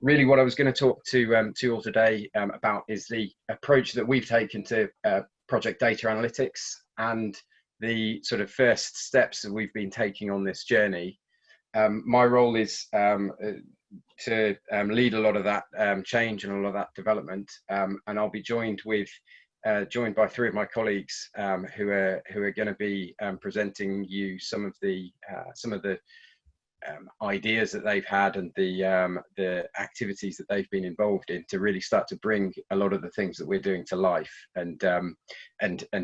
really what I was going to talk to you all today about is the approach that we've taken to project data analytics and the sort of first steps that we've been taking on this journey. My role is to lead a lot of that change and a lot of that development, and I'll be joined by three of my colleagues who are going to be presenting you some of the ideas that they've had and the activities that they've been involved in to really start to bring a lot of the things that we're doing to life and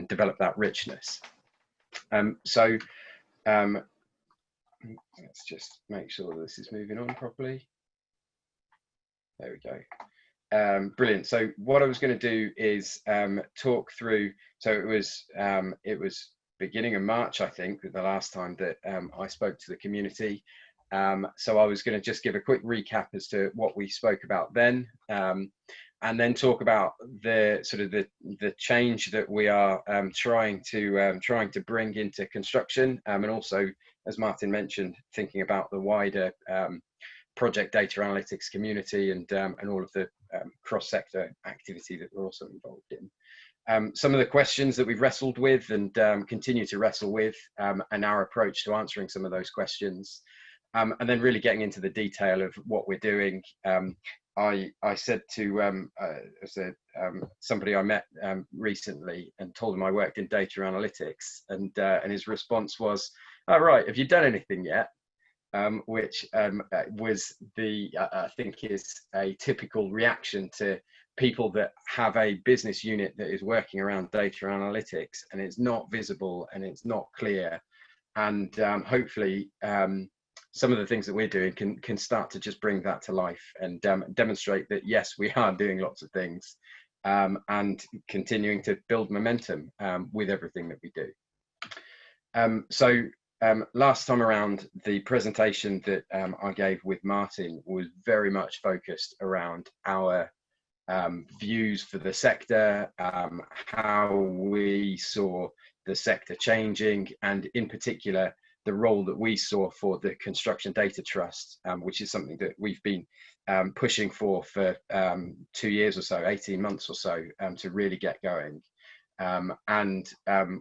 develop that richness. Let's just make sure this is moving on properly. There we go. Brilliant. So what I was going to do is talk through. So it was beginning of March, I think, the last time that I spoke to the community. So I was going to just give a quick recap as to what we spoke about then, and then talk about the sort of the change that we are trying to bring into construction, and also, as Martin mentioned, thinking about the wider project data analytics community and all of the cross-sector activity that we're also involved in. Some of the questions that we've wrestled with and continue to wrestle with, and our approach to answering some of those questions, and then really getting into the detail of what we're doing. I said to somebody I met recently and told him I worked in data analytics, and his response was, "Oh, right, have you done anything yet?" Which was I think is a typical reaction to people that have a business unit that is working around data analytics and it's not visible and it's not clear. And hopefully some of the things that we're doing can start to just bring that to life and demonstrate that, yes, we are doing lots of things and continuing to build momentum with everything that we do. Last time around, the presentation that I gave with Martin was very much focused around our views for the sector, how we saw the sector changing, and in particular, the role that we saw for the Construction Data Trust, which is something that we've been pushing for 2 years or so, 18 months or so, to really get going.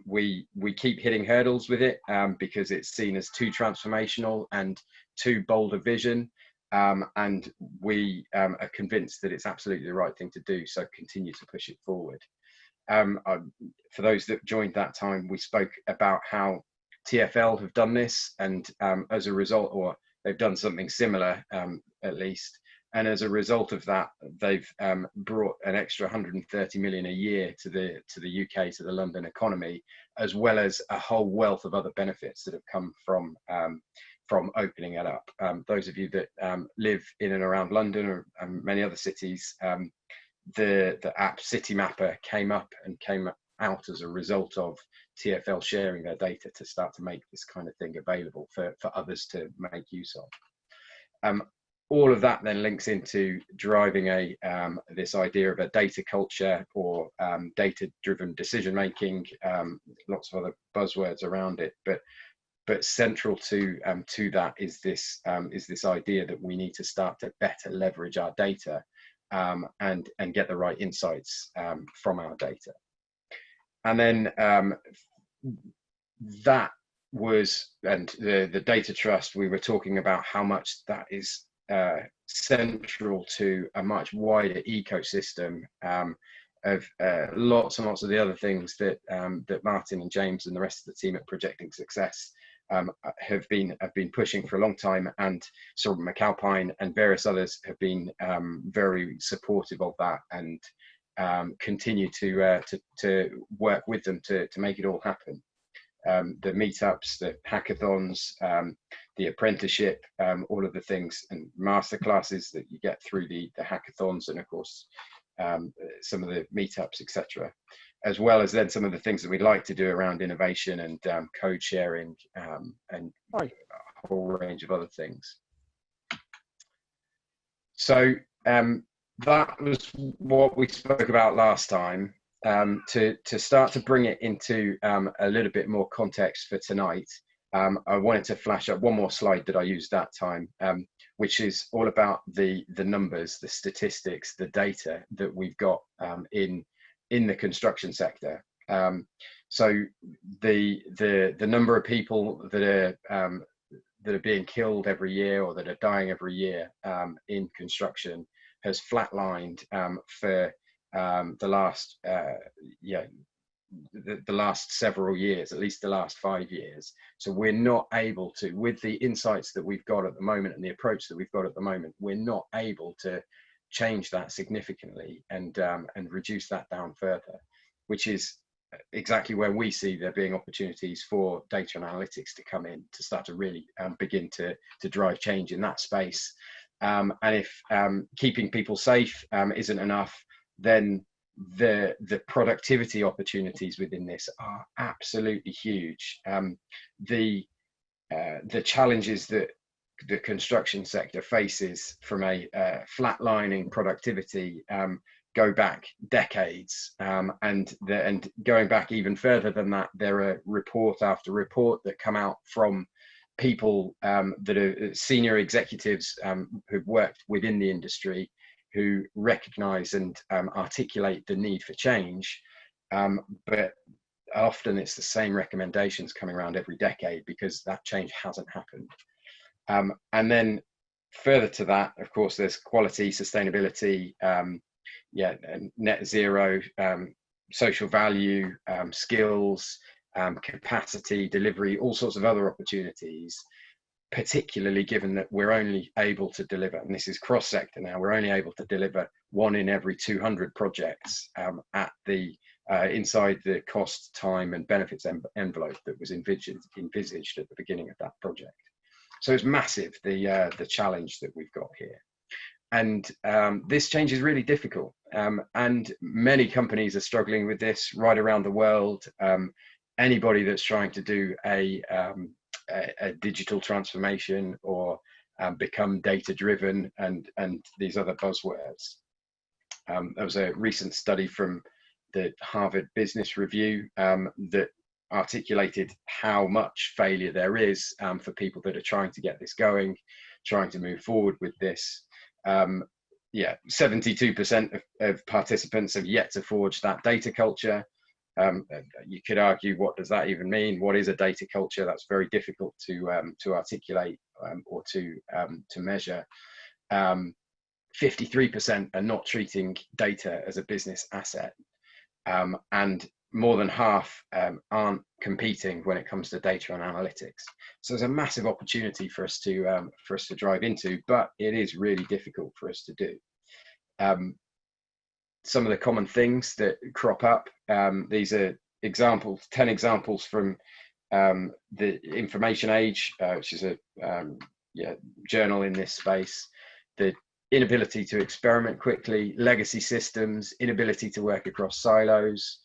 We keep hitting hurdles with it because it's seen as too transformational and too bold a vision, and we are convinced that it's absolutely the right thing to do, so continue to push it forward. For those that joined that time, we spoke about how TfL have done this, and as a result, or they've done something similar at least, and as a result of that, they've brought an extra 130 million a year to the UK, to the London economy, as well as a whole wealth of other benefits that have come from opening it up. Those of you that live in and around London or many other cities, the app City Mapper came out as a result of TfL sharing their data to start to make this kind of thing available for others to make use of. All of that then links into driving this idea of a data culture or data-driven decision making. Lots of other buzzwords around it, but central to that is this idea that we need to start to better leverage our data and get the right insights from our data. And then that was, and the data trust, we were talking about how much that is central to a much wider ecosystem of lots and lots of the other things that Martin and James and the rest of the team at Projecting Success have been pushing for a long time, and so McAlpine and various others have been very supportive of that, and continue to work with them to make it all happen. The meetups, the hackathons, the apprenticeship, all of the things and masterclasses that you get through the hackathons, and of course some of the meetups, etc., as well as then some of the things that we'd like to do around innovation and code sharing, and a whole range of other things. So that was what we spoke about last time. To start to bring it into a little bit more context for tonight, I wanted to flash up one more slide that I used that time, which is all about the numbers, the statistics, the data that we've got in the construction sector. So the number of people that are being killed every year or that are dying every year in construction has flatlined for the last the last several years, at least the last 5 years. So we're not able to, with the insights that we've got at the moment and the approach that we've got at the moment, we're not able to change that significantly and reduce that down further, which is exactly where we see there being opportunities for data and analytics to come in to start to really begin to drive change in that space. And if keeping people safe isn't enough, then the productivity opportunities within this are absolutely huge. The challenges that the construction sector faces from a flatlining productivity go back decades, and going back even further than that, there are report after report that come out from people that are senior executives who've worked within the industry, who recognize and articulate the need for change, but often it's the same recommendations coming around every decade because that change hasn't happened. And then further to that, of course, there's quality, sustainability, net zero, social value, skills, capacity, delivery, all sorts of other opportunities, particularly given that we're only able to deliver, and this is cross-sector now, we're only able to deliver 1 in every 200 projects at the inside the cost, time and benefits envelope that was envisaged at the beginning of that project. So it's massive, the challenge that we've got here. And this change is really difficult, and many companies are struggling with this right around the world. Anybody that's trying to do a digital transformation or become data driven and these other buzzwords. There was a recent study from the Harvard Business Review that articulated how much failure there is for people that are trying to get this going, trying to move forward with this. 72% of participants have yet to forge that data culture. You could argue, what does that even mean? What is a data culture? That's very difficult to articulate or to measure. 53% are not treating data as a business asset, and more than half aren't competing when it comes to data and analytics. So there's a massive opportunity for us to drive into, but it is really difficult for us to do. Some of the common things that crop up, these are examples, 10 examples from the Information Age, which is a journal in this space. The inability to experiment quickly, legacy systems, inability to work across silos,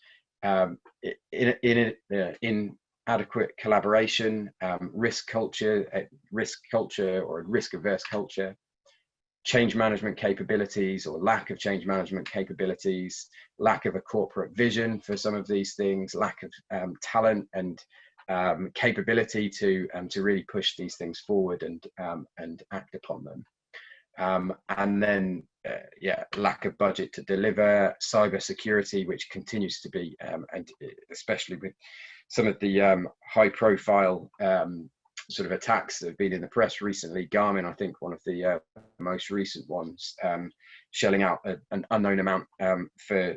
inadequate collaboration, risk culture or risk-averse culture, change management capabilities or lack of change management capabilities, lack of a corporate vision for some of these things, lack of talent and capability to really push these things forward and act upon them. And then, lack of budget to deliver, cyber security, which continues to be, and especially with some of the high-profile sort of attacks that have been in the press recently. Garmin, I think, one of the most recent ones, shelling out an unknown amount to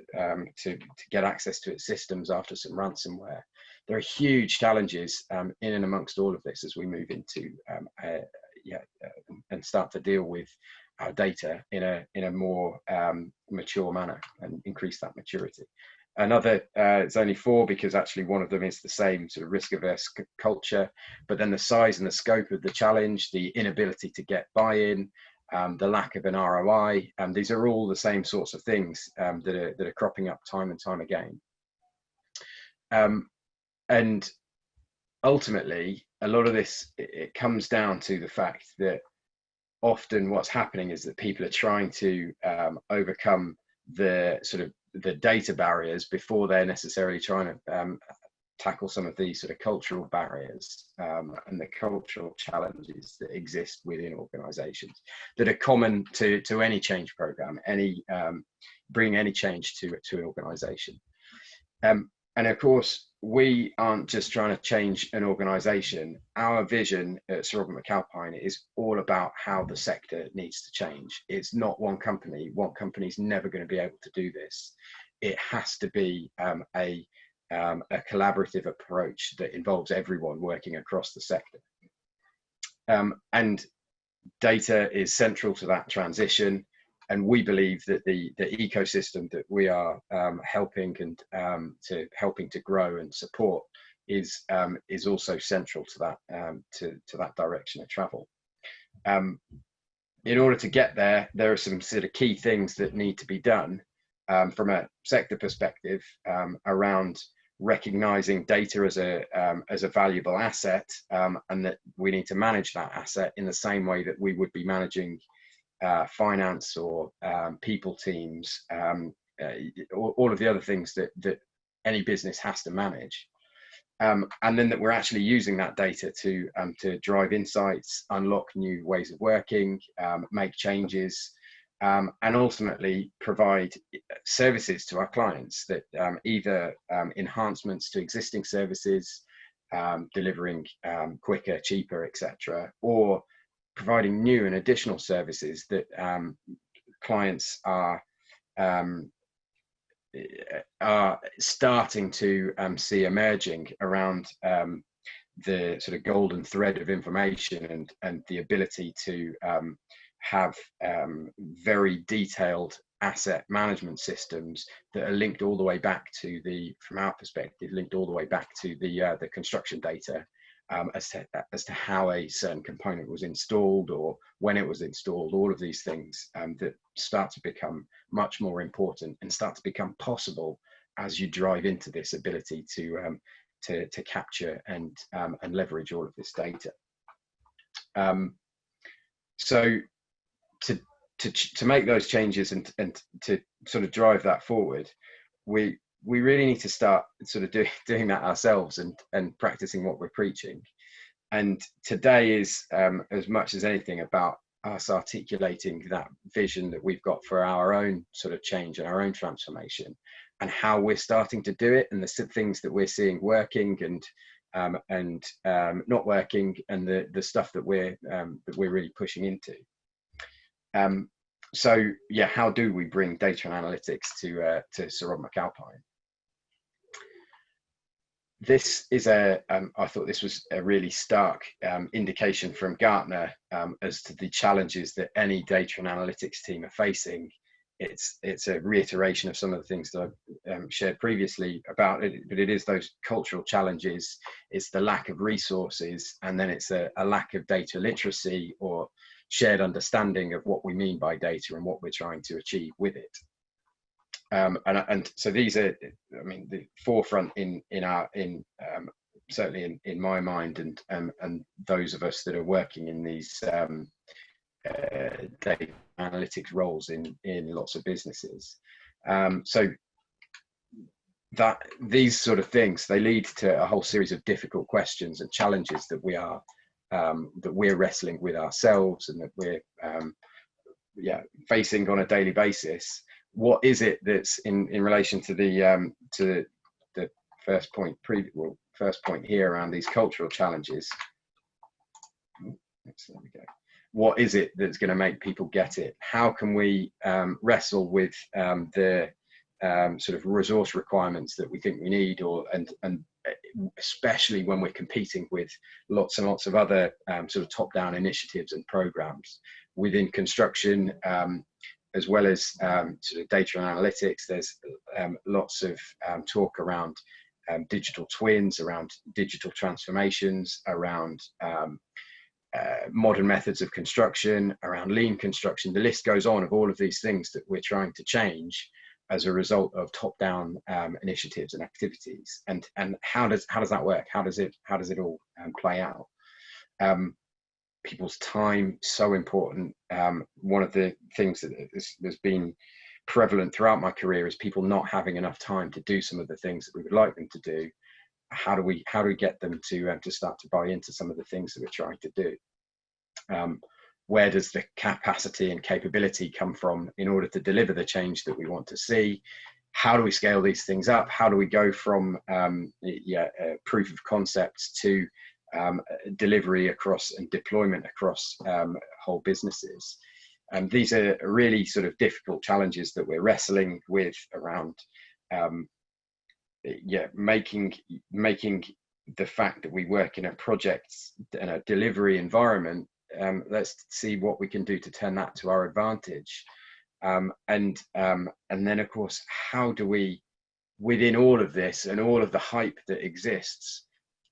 get access to its systems after some ransomware. There are huge challenges in and amongst all of this as we move into and start to deal with our data in a more mature manner and increase that maturity. Another, it's only 4 because actually one of them is the same sort of risk-averse culture, but then the size and the scope of the challenge, the inability to get buy-in, the lack of an ROI, these are all the same sorts of things that are cropping up time and time again. And ultimately, a lot of this, it comes down to the fact that often what's happening is that people are trying to overcome the sort of the data barriers before they're necessarily trying to tackle some of these sort of cultural barriers and the cultural challenges that exist within organizations that are common to any change program, any bring any change to an organization. And of course, we aren't just trying to change an organization. Our vision at Sir Robert McAlpine is all about how the sector needs to change. It's not one company. One company's never going to be able to do this. It has to be a collaborative approach that involves everyone working across the sector. And data is central to that transition. And we believe that the ecosystem that we are helping to grow and support is also central to that direction of travel. In order to get there, there are some sort of key things that need to be done from a sector perspective around recognizing data as a valuable asset, and that we need to manage that asset in the same way that we would be managing finance or people teams, all of the other things that any business has to manage, and then that we're actually using that data to drive insights, unlock new ways of working, make changes, and ultimately provide services to our clients that either enhancements to existing services, delivering quicker, cheaper, etc., or providing new and additional services that clients are starting to see emerging around the sort of golden thread of information and the ability to have very detailed asset management systems that are linked all the way back to from our perspective, linked all the way back to the construction data. As to how a certain component was installed or when it was installed, all of these things that start to become much more important and start to become possible as you drive into this ability to capture and leverage all of this data. So to make those changes and to sort of drive that forward, we really need to start sort of doing that ourselves and practicing what we're preaching. And today is as much as anything about us articulating that vision that we've got for our own sort of change and our own transformation, and how we're starting to do it, and the things that we're seeing working and not working, and the stuff that we're really pushing into. So yeah, how do we bring data and analytics to Sir Robert McAlpine? This is I thought this was a really stark indication from Gartner as to the challenges that any data and analytics team are facing. It's a reiteration of some of the things that I've shared previously about it, but it is those cultural challenges, it's the lack of resources, and then it's a lack of data literacy or shared understanding of what we mean by data and what we're trying to achieve with it. And so these are, I mean, the forefront in certainly in my mind and those of us that are working in these data analytics roles in lots of businesses. So that these sort of things, they lead to a whole series of difficult questions and challenges that we're wrestling with ourselves and that we're facing on a daily basis. What is it that's in relation to the first point first point here around these cultural challenges? There we go. What is it that's going to make people get it? How can we wrestle with the sort of resource requirements that we think we need, and especially when we're competing with lots and lots of other sort of top-down initiatives and programs within construction, as well as sort of data and analytics. There's lots of talk around digital twins, around digital transformations, around modern methods of construction, around lean construction. The list goes on of all of these things that we're trying to change as a result of top-down initiatives and activities. And how does that work? How does it all play out? People's time, so important. One of the things that has been prevalent throughout my career is people not having enough time to do some of the things that we would like them to do. how do we get them to start to buy into some of the things that we're trying to do? Where does the capacity and capability come from in order to deliver the change that we want to see? How do we scale these things up? How do we go from proof of concepts to delivery across and deployment across whole businesses? These are really sort of difficult challenges that we're wrestling with around making the fact that we work in a project and a delivery environment. Let's see what we can do to turn that to our advantage. And then of course, how do we, within all of this and all of the hype that exists,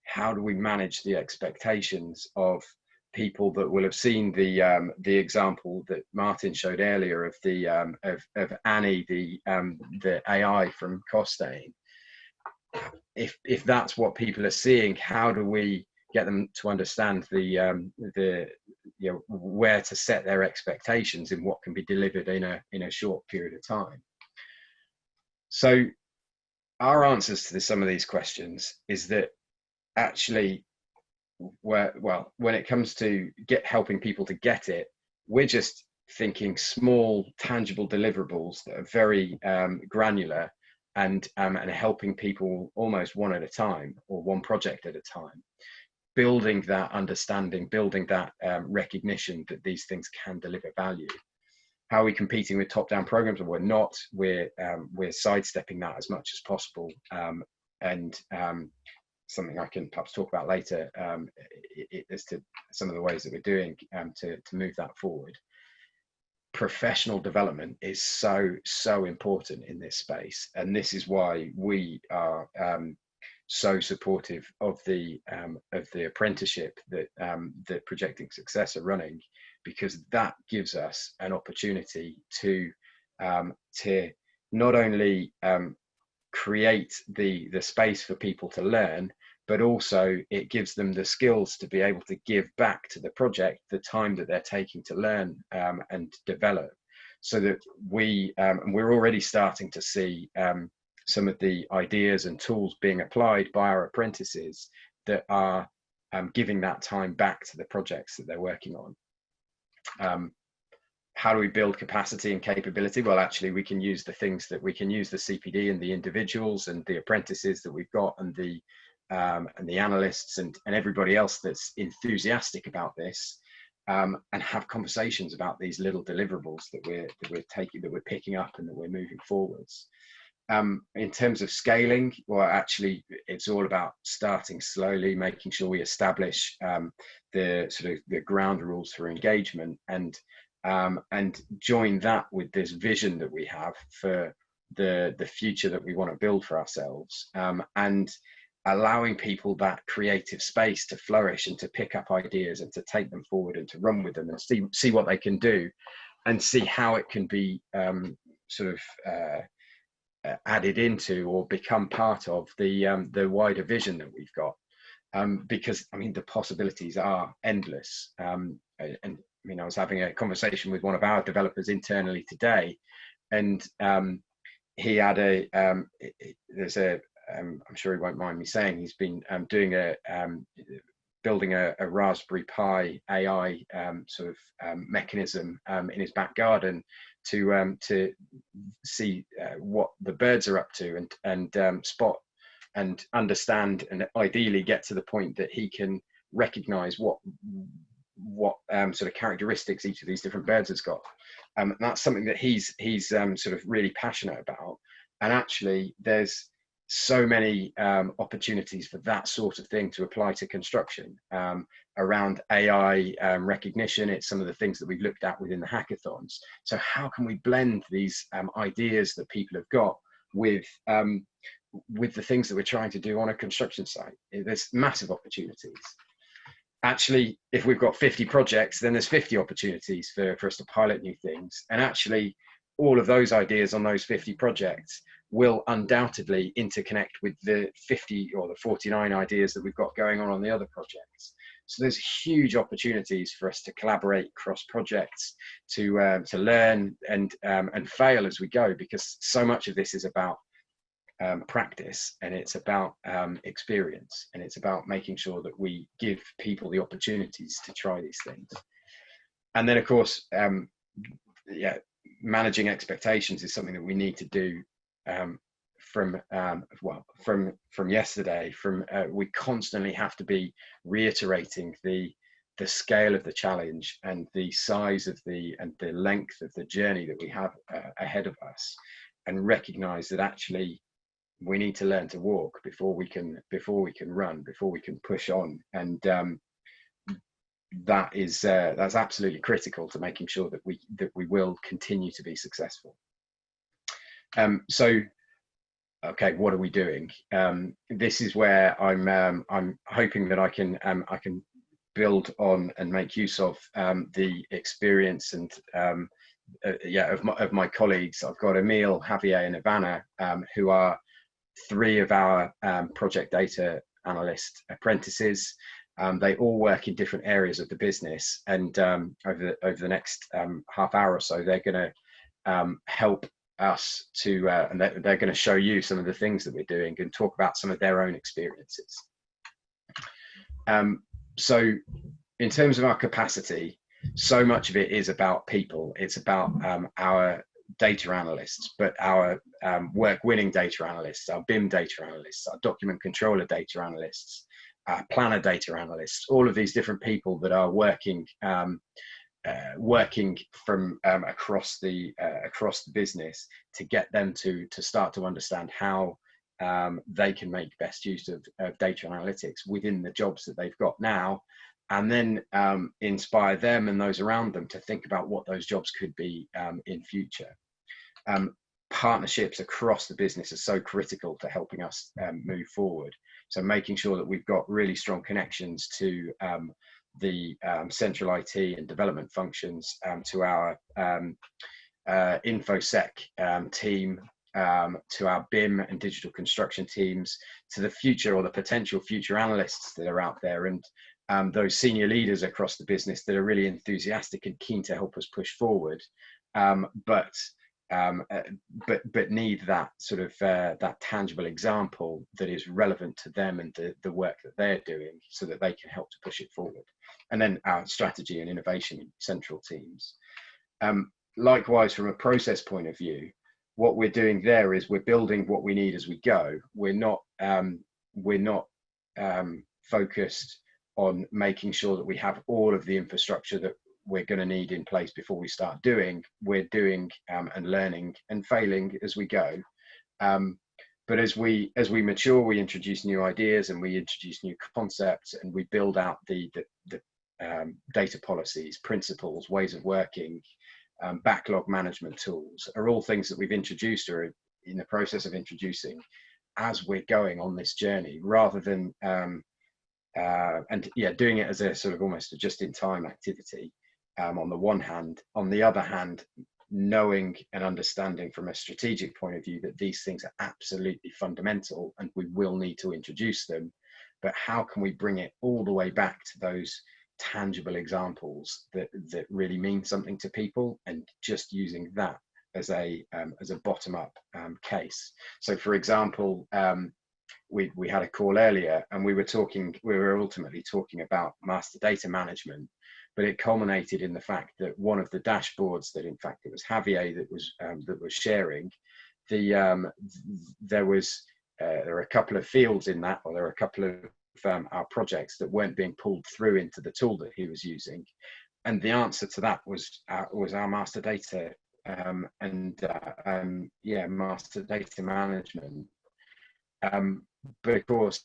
how do we manage the expectations of people that will have seen the example that Martin showed earlier of the of Annie, the AI from Costain? If that's what people are seeing, how do we get them to understand where to set their expectations in what can be delivered in a short period of time? So our answers to some of these questions is that actually, when it comes to helping people to get it, we're just thinking small, tangible deliverables that are very granular and helping people almost one at a time, or one project at a time, building that understanding, building that recognition that these things can deliver value. How are we competing with top-down programs? Well, we're not. We're sidestepping that as much as possible, and something I can perhaps talk about later as to some of the ways that we're doing to move that forward. Professional development is so important in this space, and this is why we are so supportive of the apprenticeship that Projecting Success are running, because that gives us an opportunity to not only create the space for people to learn, but also it gives them the skills to be able to give back to the project the time that they're taking to learn and develop, so that we're already starting to see some of the ideas and tools being applied by our apprentices that are giving that time back to the projects that they're working on. How do we build capacity and capability? Well, actually, we can use the CPD and the individuals and the apprentices that we've got, and the analysts and everybody else that's enthusiastic about this, and have conversations about these little deliverables that we're picking up and that we're moving forwards. In terms of scaling, well, actually, it's all about starting slowly, making sure we establish the ground rules for engagement, and join that with this vision that we have for the future that we want to build for ourselves, and allowing people that creative space to flourish and to pick up ideas and to take them forward and to run with them and see what they can do, and see how it can be added into or become part of the wider vision that we've got, because I mean the possibilities are endless. And I was having a conversation with one of our developers internally today, and he had I'm sure he won't mind me saying, he's been building a Raspberry Pi AI mechanism in his back garden to see what the birds are up to, and spot and understand, and ideally get to the point that he can recognize what sort of characteristics each of these different birds has got. And that's something that he's really passionate about. And actually, there's so many opportunities for that sort of thing to apply to construction around AI recognition. It's some of the things that we've looked at within the hackathons. So how can we blend these ideas that people have got with the things that we're trying to do on a construction site? There's massive opportunities. Actually, if we've got 50 projects, then there's 50 opportunities for us to pilot new things. And actually, all of those ideas on those 50 projects will undoubtedly interconnect with the 50 or the 49 ideas that we've got going on the other projects. So there's huge opportunities for us to collaborate across projects, to learn and fail as we go, because so much of this is about practice, and it's about experience, and it's about making sure that we give people the opportunities to try these things. And then, of course, yeah, managing expectations is something that we need to do from yesterday. We constantly have to be reiterating the scale of the challenge and the size of the length of the journey that we have ahead of us, and recognize that actually we need to learn to walk before we can run, before we can push on. And that's absolutely critical to making sure that we will continue to be successful. So okay, what are we doing? This is where I'm hoping that I can build on and make use of the experience and of my colleagues. I've got Emil, Javier, and Ivana, who are 3 of our project data analyst apprentices. They all work in different areas of the business, and over the next half hour or so, they're going to help us to, and they're going to show you some of the things that we're doing and talk about some of their own experiences. So in terms of our capacity, so much of it is about people. It's about our data analysts, but our work-winning data analysts, our BIM data analysts, our document controller data analysts, planner data analysts, all of these different people that are working from across the business, to get them to start to understand how they can make best use of data analytics within the jobs that they've got now, and then inspire them and those around them to think about what those jobs could be in future. Partnerships across the business are so critical to helping us move forward. So making sure that we've got really strong connections to the central IT and development functions, to our InfoSec team, to our BIM and digital construction teams, to the future or the potential future analysts that are out there, and those senior leaders across the business that are really enthusiastic and keen to help us push forward, but need that sort of that tangible example that is relevant to them and the work that they're doing, so that they can help to push it forward. And then our strategy and innovation central teams. Likewise, from a process point of view, what we're doing there is we're building what we need as we go. We're not focused on making sure that we have all of the infrastructure that we're going to need in place before we start doing. We're doing and learning and failing as we go. But as we mature, we introduce new ideas and we introduce new concepts, and we build out the data policies, principles, ways of working, backlog management tools are all things that we've introduced or in the process of introducing as we're going on this journey, rather than doing it as a sort of almost a just-in-time activity. On the one hand, on the other hand, knowing and understanding from a strategic point of view that these things are absolutely fundamental and we will need to introduce them, but how can we bring it all the way back to those tangible examples that really mean something to people, and just using that as a bottom-up case. So for example, we had a call earlier, and we were ultimately talking about master data management, but it culminated in the fact that one of the dashboards that, in fact, it was Javier that was sharing, there are a couple of fields in that, or there are a couple of our projects that weren't being pulled through into the tool that he was using, and the answer to that was our master data master data management. But of course,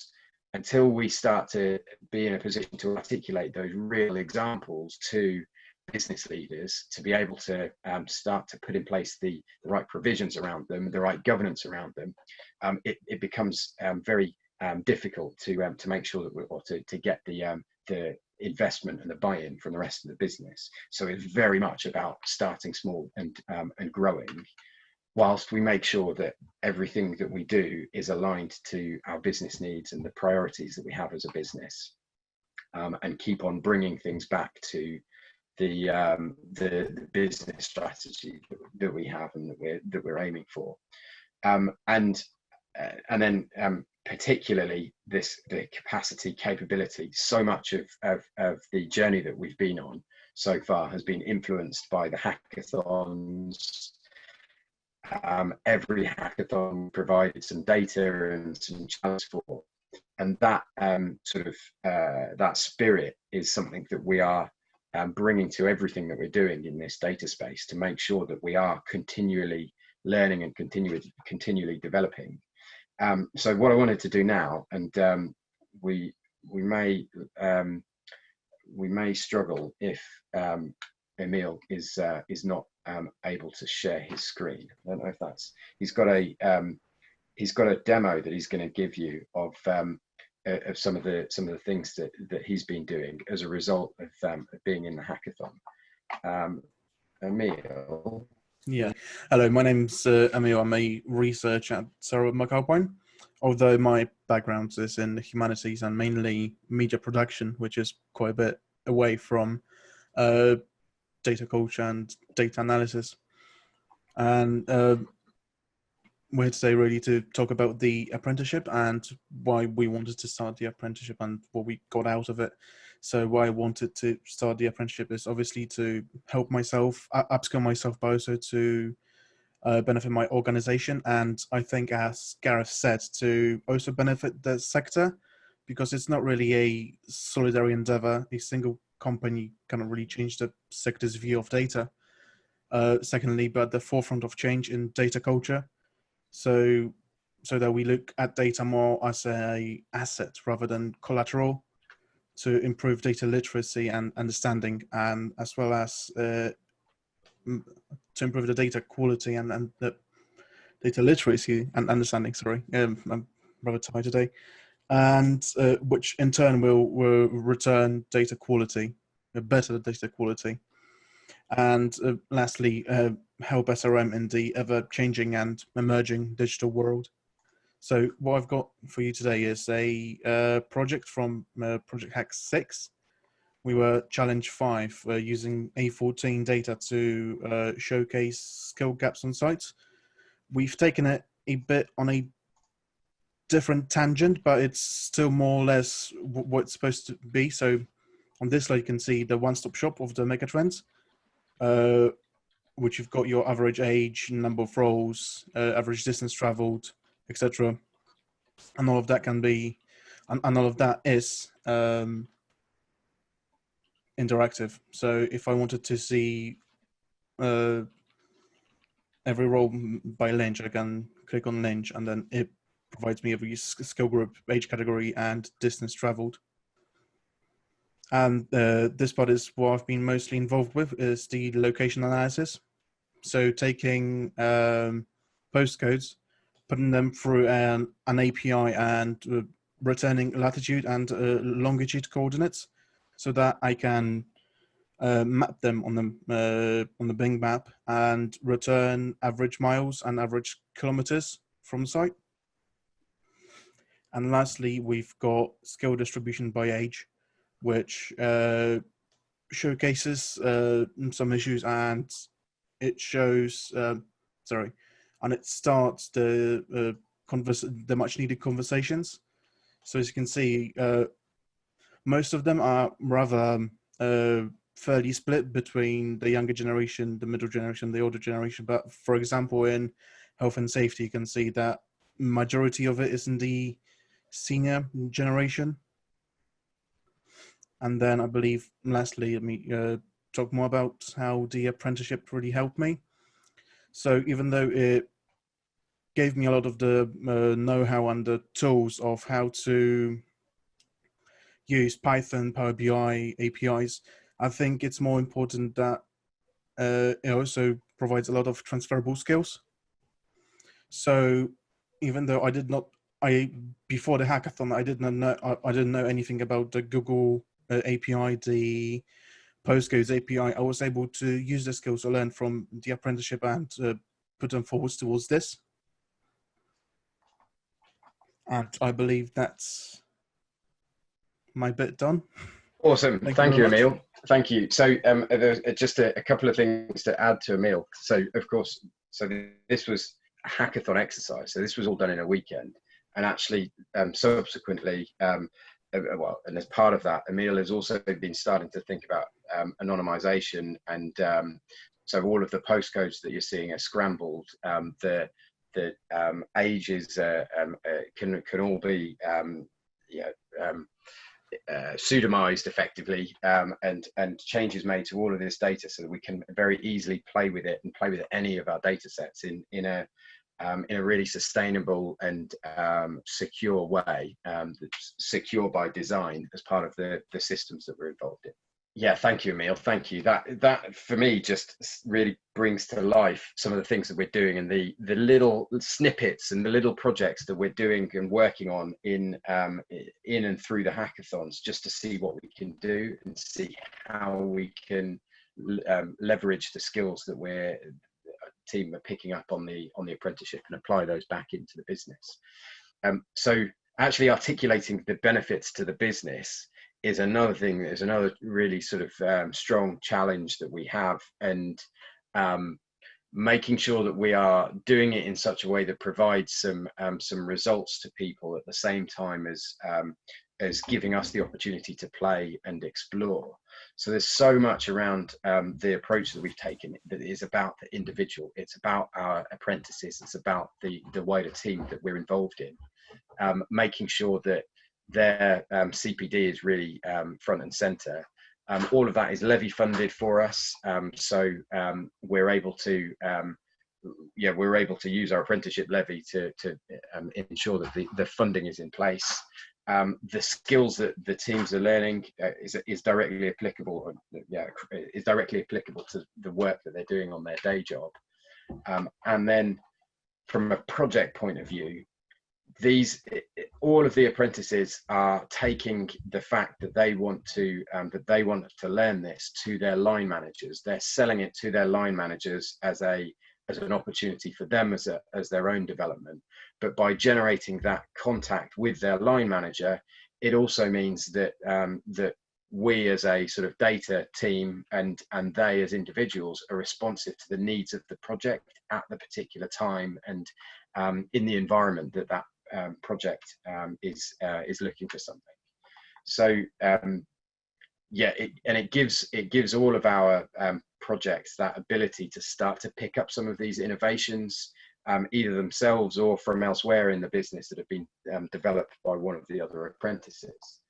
until we start to be in a position to articulate those real examples to business leaders, to be able to start to put in place the right provisions around them, the right governance around them, it becomes very difficult to make sure that to get the investment and the buy-in from the rest of the business. So it's very much about starting small and growing, whilst we make sure that everything that we do is aligned to our business needs and the priorities that we have as a business, and keep on bringing things back to the business strategy that we have and that we're aiming for. And and then particularly the capacity, capability. So much of the journey that we've been on so far has been influenced by the hackathons. Every hackathon provided some data and some challenge for, and that that spirit is something that we are bringing to everything that we're doing in this data space, to make sure that we are continually learning and continually developing. So what I wanted to do now, and we may struggle if Emil is not able to share his screen. I don't know if that's, he's got a demo that he's going to give you of some of the things that he's been doing as a result of being in the hackathon. Emil. Yeah. Hello, my name's Emil. I'm a researcher at McAlpine, although my background is in the humanities and mainly media production, which is quite a bit away from data culture and data analysis. And we're here today really to talk about the apprenticeship and why we wanted to start the apprenticeship and what we got out of it. So why I wanted to start the apprenticeship is obviously to help myself, upskill myself, but also to benefit my organization. And I think, as Gareth said, to also benefit the sector, because it's not really a solitary endeavor. A single company cannot really change the sector's view of data. Secondly, but the forefront of change in data culture. So that we look at data more as a asset rather than collateral, to improve data literacy and understanding, and as well as to improve the data quality and the data literacy and understanding. Sorry, I'm rather tired today, and which in turn will return data quality, a better data quality. And lastly, help SRM in the ever-changing and emerging digital world. So what I've got for you today is a project from Project Hack 6. We were challenge 5, using A14 data to showcase skill gaps on sites. We've taken it a bit on a different tangent, but it's still more or less what it's supposed to be. So on this slide, you can see the one-stop shop of the megatrends, which you've got your average age, number of roles, average distance traveled, etc. And all of that can be, and all of that is interactive. So if I wanted to see every role by lynch, I can click on lynch, and then it provides me every skill group, age category, and distance traveled. And this part is what I've been mostly involved with, is the location analysis. So taking postcodes, putting them through an API, and returning latitude and longitude coordinates, so that I can map them on the Bing map and return average miles and average kilometers from the site. And lastly, we've got skill distribution by age, which showcases some issues, and it shows, and it starts the much needed conversations. So as you can see, most of them are rather fairly split between the younger generation, the middle generation, the older generation. But for example, in health and safety, you can see that majority of it is in the senior generation. And then I believe, lastly, let me talk more about how the apprenticeship really helped me. So even though it gave me a lot of the know-how and the tools of how to use Python, Power BI, APIs, I think it's more important that it also provides a lot of transferable skills. So even though before the hackathon, I didn't know anything about the Google API, the postcodes API, I was able to use the skills I learned from the apprenticeship and put them forward towards this. And I believe that's my bit done. Awesome. Thank you, Emil. Thank you. So there's just a couple of things to add to Emil. So of course, this was hackathon exercise. So this was all done in a weekend, and actually subsequently, well, and as part of that, Emil has also been starting to think about anonymization, and so all of the postcodes that you're seeing are scrambled. The ages can all be pseudonymized effectively, and changes made to all of this data so that we can very easily play with it and play with any of our data sets in a really sustainable and secure way, that's secure by design as part of the systems that we're involved in. Yeah, thank you, Emil. Thank you. That for me just really brings to life some of the things that we're doing, and the little snippets and the little projects that we're doing and working on in and through the hackathons, just to see what we can do and see how we can leverage the skills that we're team are picking up on the apprenticeship and apply those back into the business. So actually articulating the benefits to the business is another thing, is another really sort of strong challenge that we have, and making sure that we are doing it in such a way that provides some results to people at the same time as giving us the opportunity to play and explore. So there's so much around the approach that we've taken that is about the individual. It's about our apprentices. It's about the wider team that we're involved in, making sure that their CPD is really front and center. All of that is levy funded for us, so we're able to use our apprenticeship levy to ensure that the funding is in place. The skills that the teams are learning is directly applicable. Is directly applicable to the work that they're doing on their day job. And then, from a project point of view, all of the apprentices are taking the fact that they want to learn this to their line managers. They're selling it to their line managers as an opportunity for them as their own development. But by generating that contact with their line manager, it also means that that we as a sort of data team and they as individuals are responsive to the needs of the project at the particular time, and in the environment that project is looking for something. So it gives all of our projects that ability to start to pick up some of these innovations, either themselves or from elsewhere in the business that have been developed by one of the other apprentices.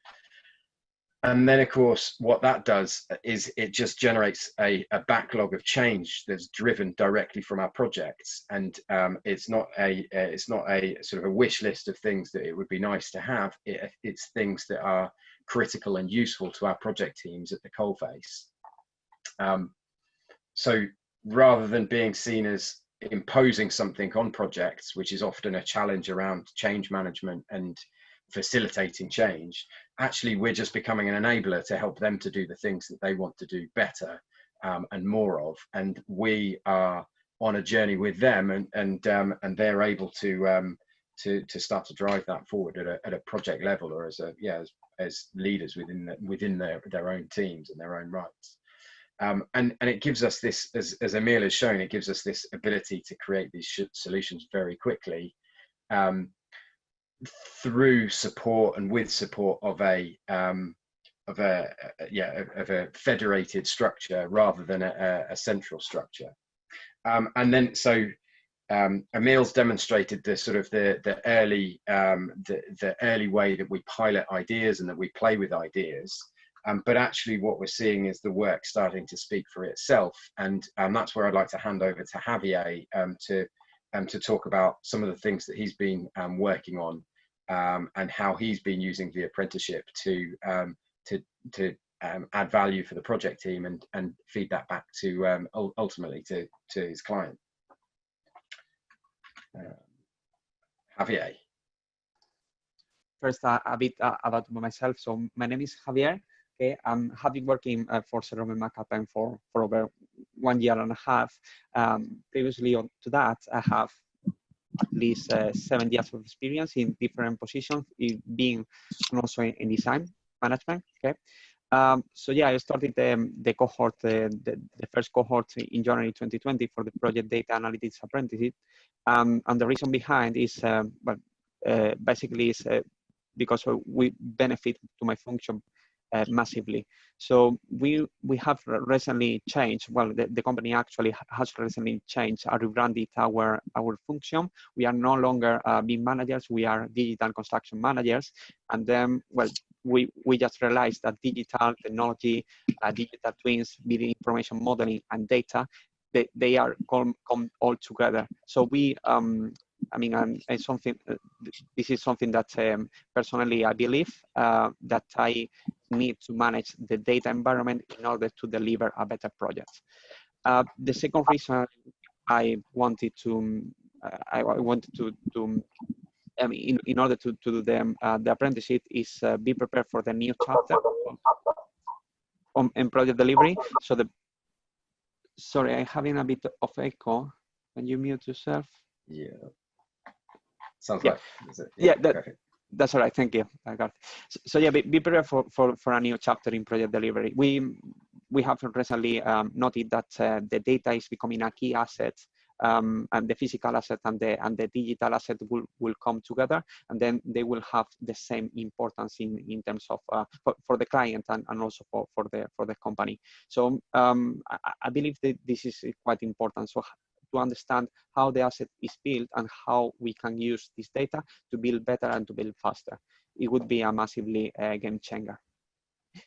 And then, of course, what that does is it just generates a backlog of change that's driven directly from our projects, and it's not a sort of a wish list of things that it would be nice to have. It's things that are critical and useful to our project teams at the coalface. So rather than being seen as imposing something on projects, which is often a challenge around change management and facilitating change, actually we're just becoming an enabler to help them to do the things that they want to do better and more of, and we are on a journey with them, and they're able to start to drive that forward at a project level, or as leaders within their own teams and their own rights. And it gives us this, as Emil has shown, it gives us this ability to create these solutions very quickly, through support and with support of a federated structure rather than a central structure. And then Emil's demonstrated the sort of the early way that we pilot ideas and that we play with ideas. But actually what we're seeing is the work starting to speak for itself, and that's where I'd like to hand over to Javier to talk about some of the things that he's been working on, and how he's been using the apprenticeship to add value for the project team and feed that back to ultimately to his client. Javier. First, a bit about myself. So my name is Javier. Okay, have been working for McAlpine for over 1 year and a half. Previously to that, I have at least 7 years of experience in different positions, in being and also in design management. Okay, So yeah, I started the cohort, the first cohort in January 2020 for the project data analytics apprenticeship. And the reason behind is, basically is because we benefit to my function massively. So we have recently changed, well, the company actually has recently changed, rebranded our function. We are no longer BIM managers, we are digital construction managers. And then, well, we just realized that digital technology, digital twins, building information modeling, and data, they are come all together. So we, I mean, it's something, this is something that personally I believe that I need to manage the data environment in order to deliver a better project. The second reason I wanted to, I mean, in order to do the apprenticeship is be prepared for the new chapter in project delivery. So sorry, I'm having a bit of echo. Can you mute yourself? Yeah. Sounds yeah. like, is it? Yeah, perfect. That's all right. Thank you, Gareth. So yeah, be prepared for a new chapter in project delivery. We have recently noted that the data is becoming a key asset, and the physical asset and the digital asset will come together, and then they will have the same importance in terms of for the client and also for the company. So I believe that this is quite important. So to understand how the asset is built and how we can use this data to build better and to build faster. It would be a massively game changer.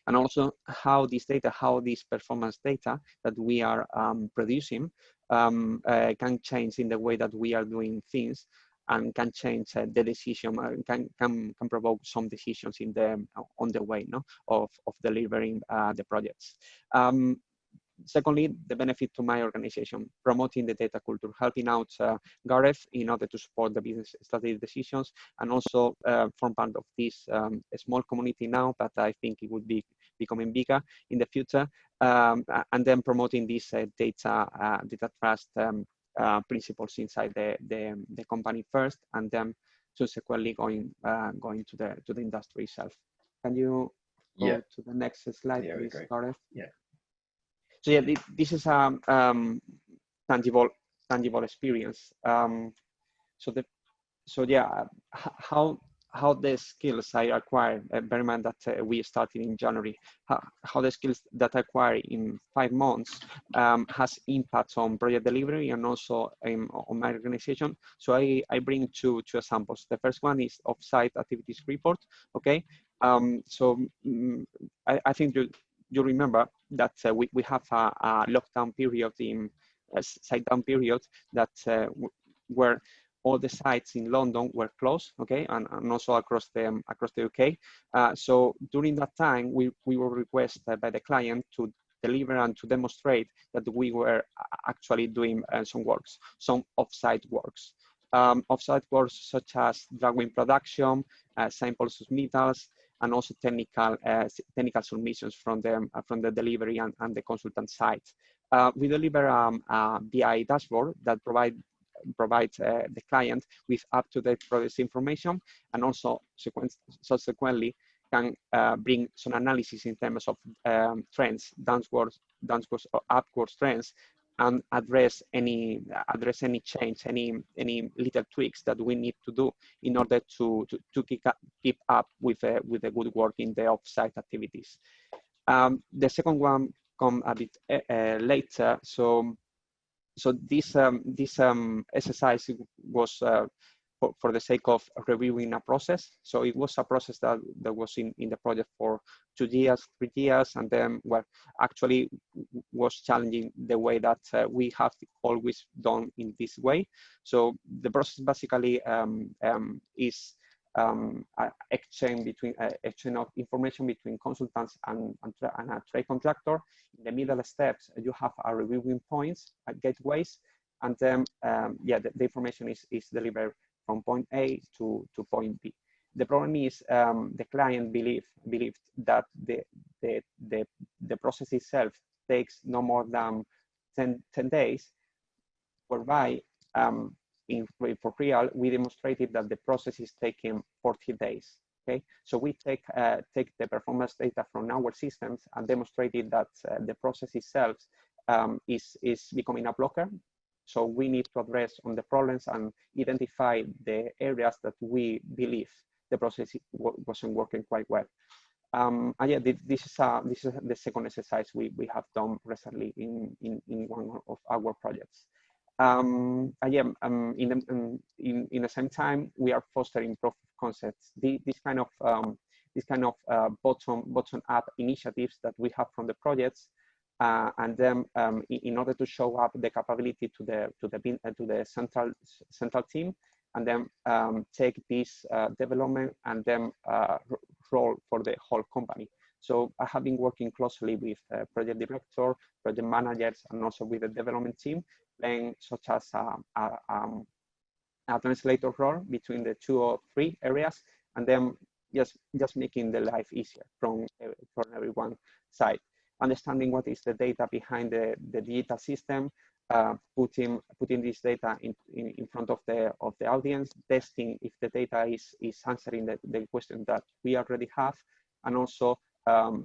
And also how this data, how this performance data that we are producing can change in the way that we are doing things and can change the decision, can provoke some decisions in on the way of delivering the projects. Secondly, the benefit to my organization, promoting the data culture, helping out Gareth in order to support the business strategy decisions, and also form part of this small community now, but I think it would be becoming bigger in the future, and then promoting these data trust principles inside the company first, and then subsequently going to the industry itself. Can you go to the next slide, please, Gareth? Yeah. So yeah, this is a tangible experience. So yeah, how the skills I acquired, bear in mind that we started in January, how the skills that I acquired in 5 months has impact on project delivery and also on my organization. So I bring two examples. The first one is off-site activities report. Okay, so I think you remember that we have a lockdown period a site down period that where all the sites in London were closed, okay, and also across the UK. So during that time, we were requested by the client to deliver and to demonstrate that we were actually doing some off-site works. Off-site works such as drawing production, sample submittals, and also technical submissions from the delivery and the consultant side. We deliver a BI dashboard that provides the client with up-to-date progress information, and also subsequently can bring some analysis in terms of trends, downwards or upwards trends, and address any change, any little tweaks that we need to do in order to keep up with the good work in the off-site activities. The second one come a bit later. So this exercise was for the sake of reviewing a process. So it was a process that was in the project for 2 years, 3 years, and then actually was challenging the way that we have always done in this way. So the process basically is exchange of information between consultants and a trade contractor. In the middle steps, you have a reviewing points, gateways, and then the information is delivered from point A to point B. The problem is the client believed that the process itself takes no more than 10 days, whereby for real, we demonstrated that the process is taking 40 days. Okay, so we take the performance data from our systems and demonstrated that the process itself is becoming a blocker. So we need to address on the problems and identify the areas that we believe the process wasn't working quite well. And yeah, this is the second exercise we have done recently in one of our projects. And yeah, in the same time, we are fostering proof of concepts. This kind of bottom up initiatives that we have from the projects, and then in order to show up the capability to the central team, and then take this development and then roll for the whole company. So I have been working closely with project director, project managers, and also with the development team, playing such as a translator role between the 2 or 3 areas, and then just making the life easier from everyone's side. Understanding what is the data behind the digital system, putting this data in front of the audience, testing if the data is answering the question that we already have, and also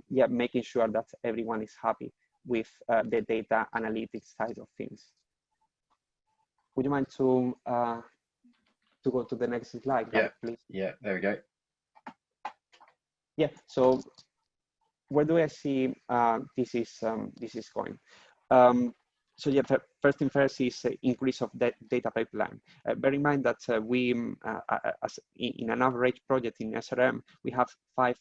yeah, making sure that everyone is happy with the data analytics side of things. Would you mind to go to the next slide, Gareth, please? Yeah, there we go. Yeah, so where do I see this is going? So yeah, first thing first is increase of the data pipeline. Bear in mind that in an average project in SRM, we have 5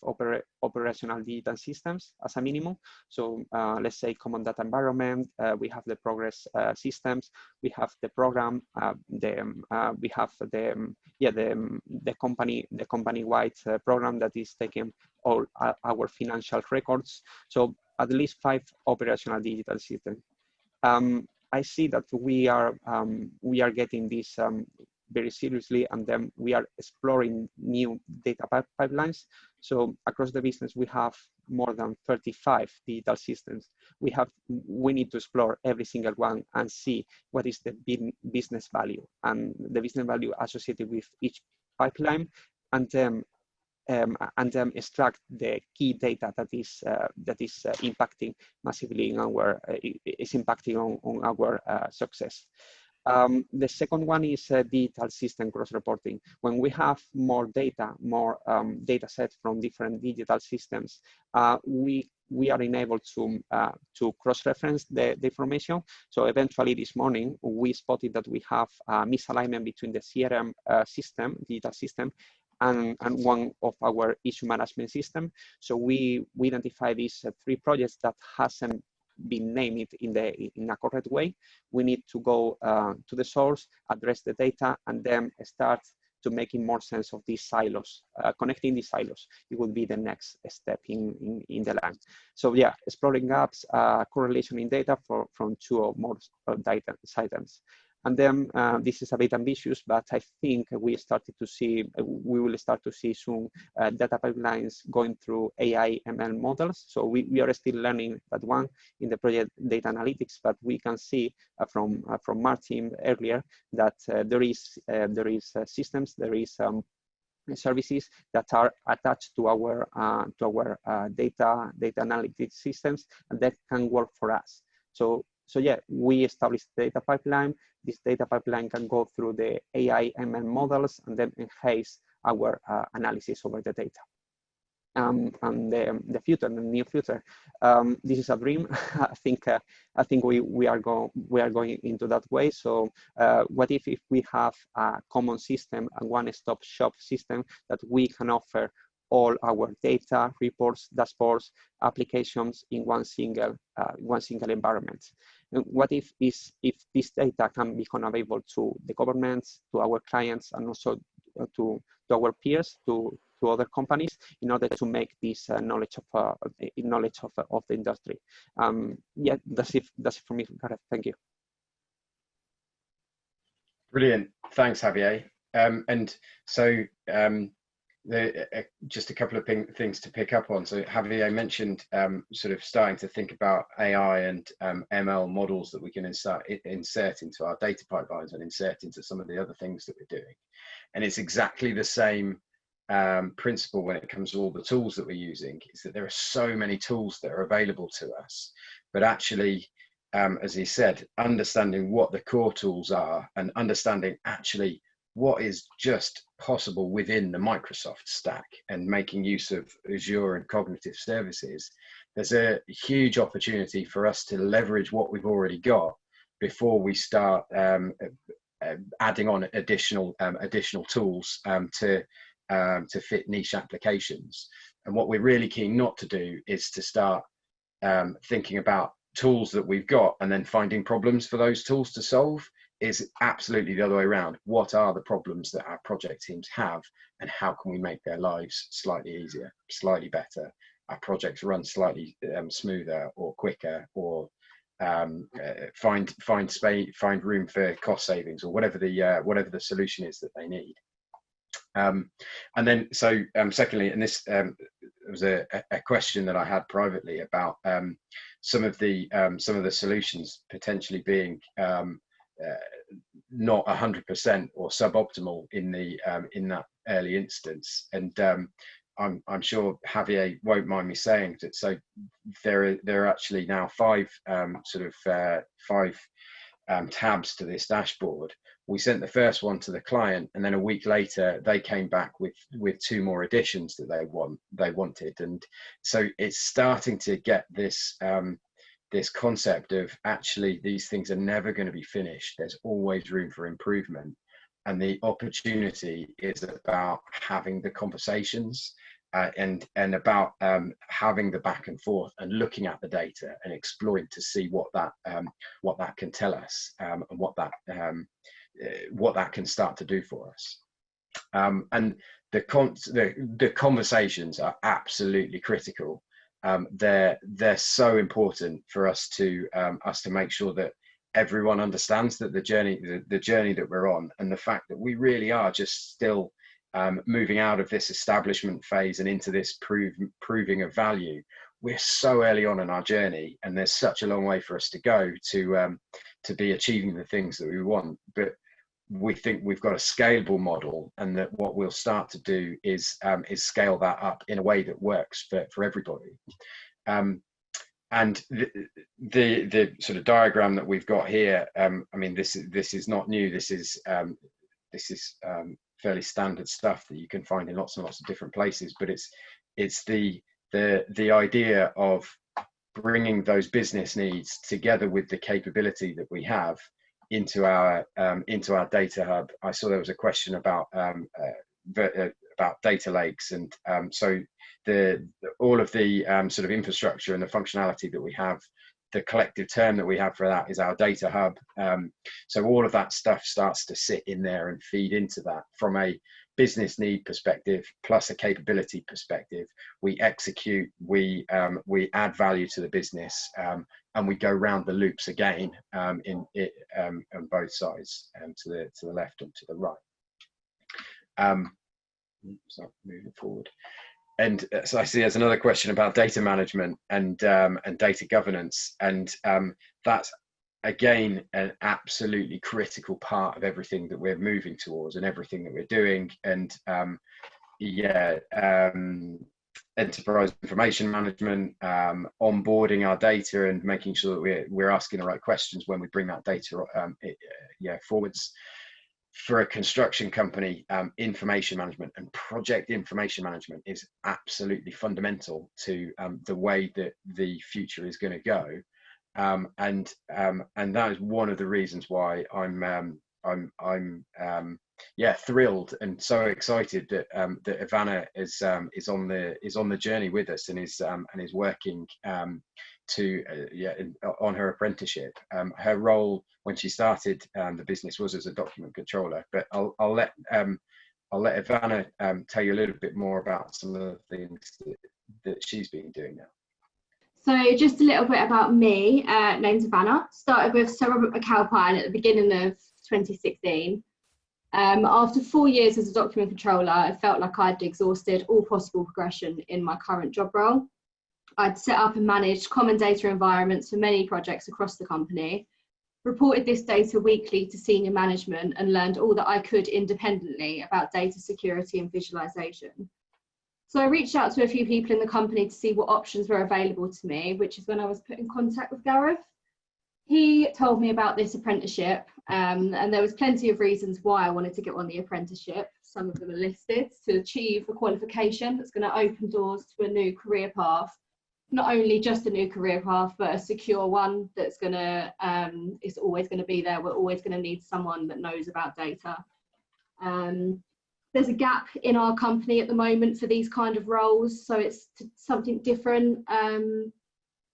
operational digital systems as a minimum. So let's say common data environment, we have the progress systems, we have the program, we have the company-wide program that is taking all our financial records. So at least 5 operational digital systems. I see that we are getting this very seriously, and then we are exploring new data pipelines. So across the business, we have more than 35 digital systems. We need to explore every single one and see what is the business value and the business value associated with each pipeline, and then extract the key data that is impacting massively in our on our success. The second one is digital system cross-reporting. When we have more data sets from different digital systems, we are enabled to cross-reference the information. So eventually this morning, we spotted that we have a misalignment between the CRM digital system, and one of our issue management system. So we identify these 3 projects that hasn't been named in a correct way. We need to go to the source, address the data, and then start to making more sense of these silos. Connecting these silos, it will be the next step in the line. So yeah, exploring gaps, correlation in data from 2 or more data items. And then this is a bit ambitious, but I think we will start to see soon data pipelines going through AI ML models. So we are still learning that one in the project data analytics, but we can see from Martin earlier that there is systems, there is services that are attached to our data analytics systems, and that can work for us. So yeah, we established the data pipeline. This data pipeline can go through the AI ML models and then enhance our analysis over the data. And the future, the near future, this is a dream. I think we are going into that way. So what if we have a common system, a one-stop shop system that we can offer all our data, reports, dashboards, applications in one single environment? And what if this data can become available to the governments, to our clients, and also to our peers, to other companies, in order to make this knowledge of the industry? Yeah, that's it for me, Gareth. Thank you. Brilliant. Thanks, Javier. And so just a couple of things to pick up on. So Javier mentioned sort of starting to think about AI and ML models that we can insert into our data pipelines and insert into some of the other things that we're doing. And it's exactly the same principle when it comes to all the tools that we're using is that there are so many tools that are available to us, but actually, as he said, understanding what the core tools are and understanding actually what is just possible within the Microsoft stack and making use of Azure and cognitive services, there's a huge opportunity for us to leverage what we've already got before we start adding on additional tools to fit niche applications. And what we're really keen not to do is to start thinking about tools that we've got and then finding problems for those tools to solve. Is absolutely the other way around. What are the problems that our project teams have, and how can we make their lives slightly easier, slightly better, our projects run slightly smoother or quicker, or find room for cost savings, or whatever the solution is that they need. And then, so secondly, and this was a question that I had privately about some of the solutions potentially being not 100% or suboptimal in that early instance. And I'm sure Javier won't mind me saying that. So there are actually now five tabs to this dashboard. We sent the first one to the client, and then a week later they came back with two more additions that they wanted. And so it's starting to get this this concept of actually these things are never going to be finished. There's always room for improvement, and the opportunity is about having the conversations and about having the back and forth and looking at the data and exploring to see what that can tell us, and what that can start to do for us. And the conversations are absolutely critical. They're so important for us to make sure that everyone understands that the journey that we're on, and the fact that we really are just still moving out of this establishment phase and into this proving of value. We're so early on in our journey, and there's such a long way for us to go to be achieving the things that we want. But we think we've got a scalable model, and that what we'll start to do is scale that up in a way that works for everybody. And the sort of diagram that we've got here, I mean, this is not new. This is fairly standard stuff that you can find in lots and lots of different places. But it's the idea of bringing those business needs together with the capability that we have into our data hub. I saw there was a question about data lakes, and so all of the sort of infrastructure and the functionality that we have, the collective term that we have for that is our data hub. So all of that stuff starts to sit in there and feed into that from a business need perspective, plus a capability perspective. We execute, we add value to the business, and we go round the loops again on both sides, to the left and to the right. So moving forward. And so I see there's another question about data management and data governance, and that's again an absolutely critical part of everything that we're moving towards and everything that we're doing. And enterprise information management, onboarding our data and making sure that we're asking the right questions when we bring that data forwards. For a construction company, information management and project information management is absolutely fundamental to the way that the future is going to go, and that is one of the reasons why I'm thrilled and so excited that that Ivana is on the journey with us and is working on her apprenticeship. Her role when she started the business was as a document controller, but I'll let Ivana tell you a little bit more about some of the things that she's been doing now. So just a little bit about me. Name's Ivana. Started with Sir Robert McAlpine at the beginning of 2016. After 4 years as a document controller, I felt like I'd exhausted all possible progression in my current job role. I'd set up and managed common data environments for many projects across the company, reported this data weekly to senior management, and learned all that I could independently about data security and visualization. So I reached out to a few people in the company to see what options were available to me, which is when I was put in contact with Gareth. He told me about this apprenticeship, and there was plenty of reasons why I wanted to get on the apprenticeship. Some of them are listed: to achieve a qualification that's going to open doors to a new career path. Not only just a new career path, but a secure one that's going to, it's always going to be there. We're always going to need someone that knows about data. There's a gap in our company at the moment for these kind of roles, so it's something different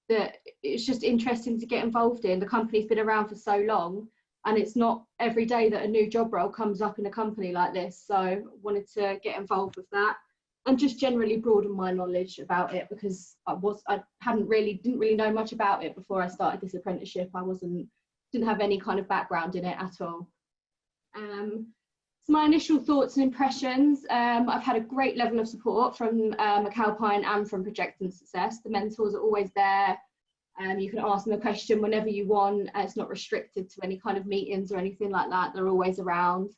that it's just interesting to get involved in. The company's been around for so long, and it's not every day that a new job role comes up in a company like this, so I wanted to get involved with that and just generally broaden my knowledge about it, because I didn't really know much about it before I started this apprenticeship. I didn't have any kind of background in it at all. So my initial thoughts and impressions, I've had a great level of support from McAlpine and from Project and Success. The mentors are always there. You can ask them a question whenever you want. It's not restricted to any kind of meetings or anything like that. They're always around.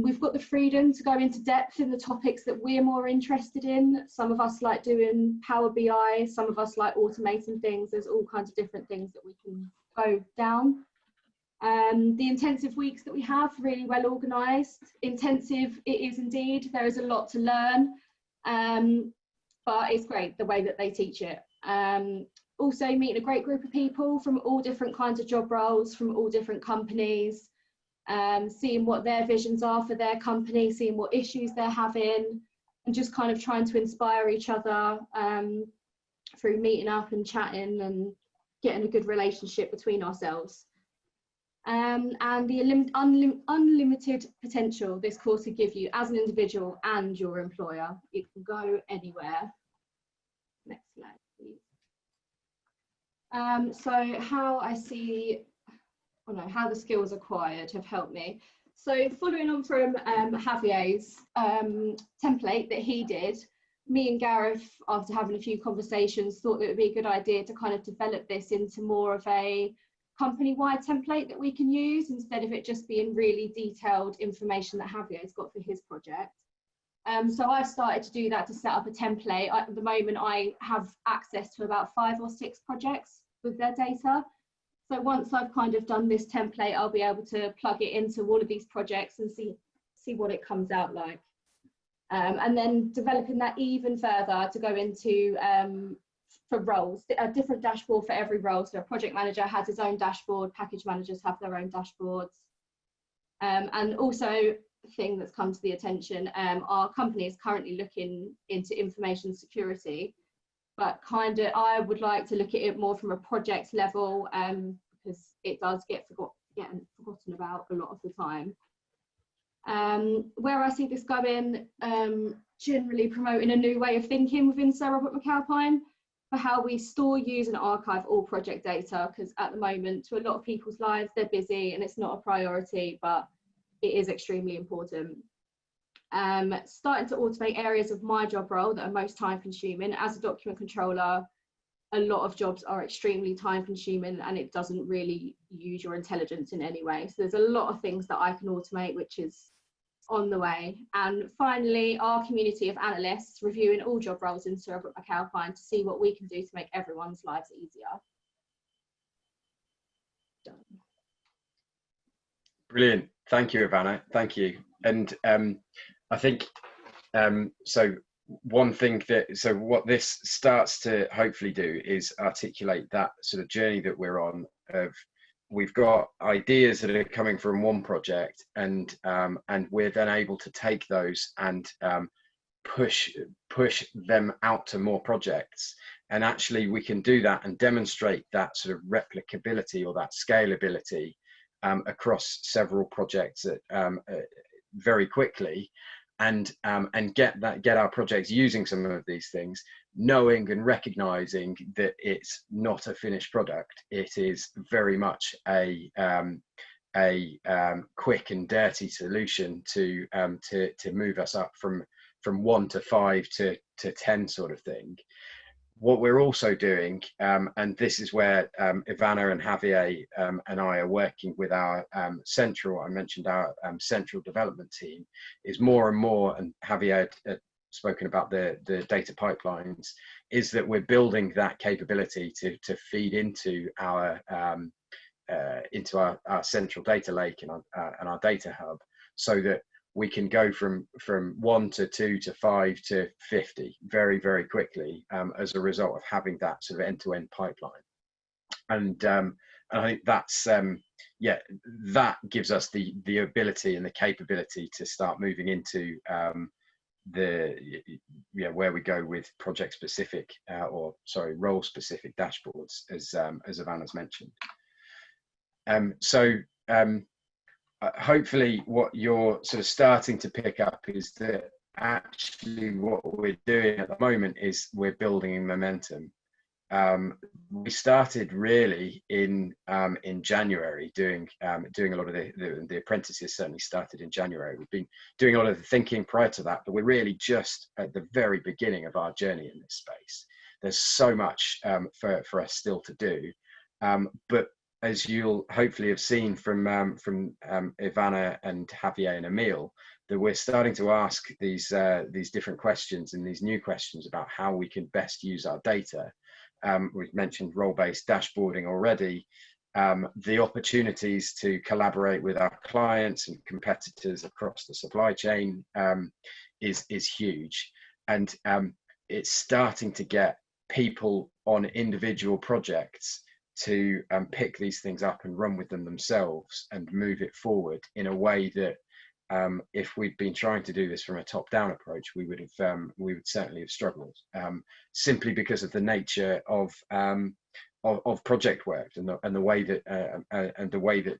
We've got the freedom to go into depth in the topics that we're more interested in. Some of us like doing Power BI, some of us like automating things. There's all kinds of different things that we can go down. The intensive weeks that we have, really well organised. Intensive it is indeed. There is a lot to learn, but it's great the way that they teach it. Also meeting a great group of people from all different kinds of job roles, from all different companies, seeing what their visions are for their company, seeing what issues they're having, and just kind of trying to inspire each other through meeting up and chatting and getting a good relationship between ourselves. And the unlimited potential this course will give you as an individual and your employer. It can go anywhere. Next slide, please. So how the skills acquired have helped me. So following on from Javier's template that he did, me and Gareth, after having a few conversations, thought that it would be a good idea to kind of develop this into more of a company-wide template that we can use, instead of it just being really detailed information that Javier's got for his project. So I've started to do that, to set up a template. At the moment, I have access to about 5 or 6 projects with their data. So once I've kind of done this template, I'll be able to plug it into all of these projects and see what it comes out like. And then developing that even further to go into for roles, a different dashboard for every role. So a project manager has his own dashboard, package managers have their own dashboards. And also, a thing that's come to the attention, our company is currently looking into information security, but kind of I would like to look at it more from a project level, because it does get forgotten about a lot of the time. Where I see this going, generally promoting a new way of thinking within Sir Robert McAlpine for how we store, use and archive all project data, because at the moment, to a lot of people's lives, they're busy and it's not a priority, but it is extremely important. Starting to automate areas of my job role that are most time consuming. As a document controller, a lot of jobs are extremely time consuming and it doesn't really use your intelligence in any way. So there's a lot of things that I can automate, which is on the way. And finally, our community of analysts reviewing all job roles in Sir Robert McAlpine to see what we can do to make everyone's lives easier. Done. Brilliant. Thank you, Ivana. Thank you. And I think, so one thing so what this starts to hopefully do is articulate that sort of journey that we're on of, we've got ideas that are coming from one project, and we're then able to take those and push them out to more projects. And actually we can do that and demonstrate that sort of replicability or that scalability across several projects very quickly, and get our projects using some of these things, knowing and recognizing that it's not a finished product. It is very much a quick and dirty solution to move us up from 1 to 5 to 10 sort of thing. what we're also doing, and this is where Ivana and Javier and I are working with our I mentioned our central development team, is more and more, and Javier had spoken about the data pipelines, is that we're building that capability to feed into our central data lake and our data hub, so that we can go from 1 to 2 to 5 to 50 very, very quickly, as a result of having that sort of end-to-end pipeline. And I think that's that gives us the ability and the capability to start moving into where we go with project specific role specific dashboards, as Ivana's mentioned. Hopefully what you're sort of starting to pick up is that actually what we're doing at the moment is we're building momentum. We started really in January doing a lot of the apprentices certainly started in January. We've been doing a lot of the thinking prior to that, but we're really just at the very beginning of our journey in this space. There's so much for us still to do, but as you'll hopefully have seen from Ivana and Javier and Emil, that we're starting to ask these different questions and these new questions about how we can best use our data. We've mentioned role-based dashboarding already. The opportunities to collaborate with our clients and competitors across the supply chain is huge, and it's starting to get people on individual projects to pick these things up and run with them themselves and move it forward in a way that if we'd been trying to do this from a top-down approach, we would certainly have struggled, simply because of the nature of project work and the way that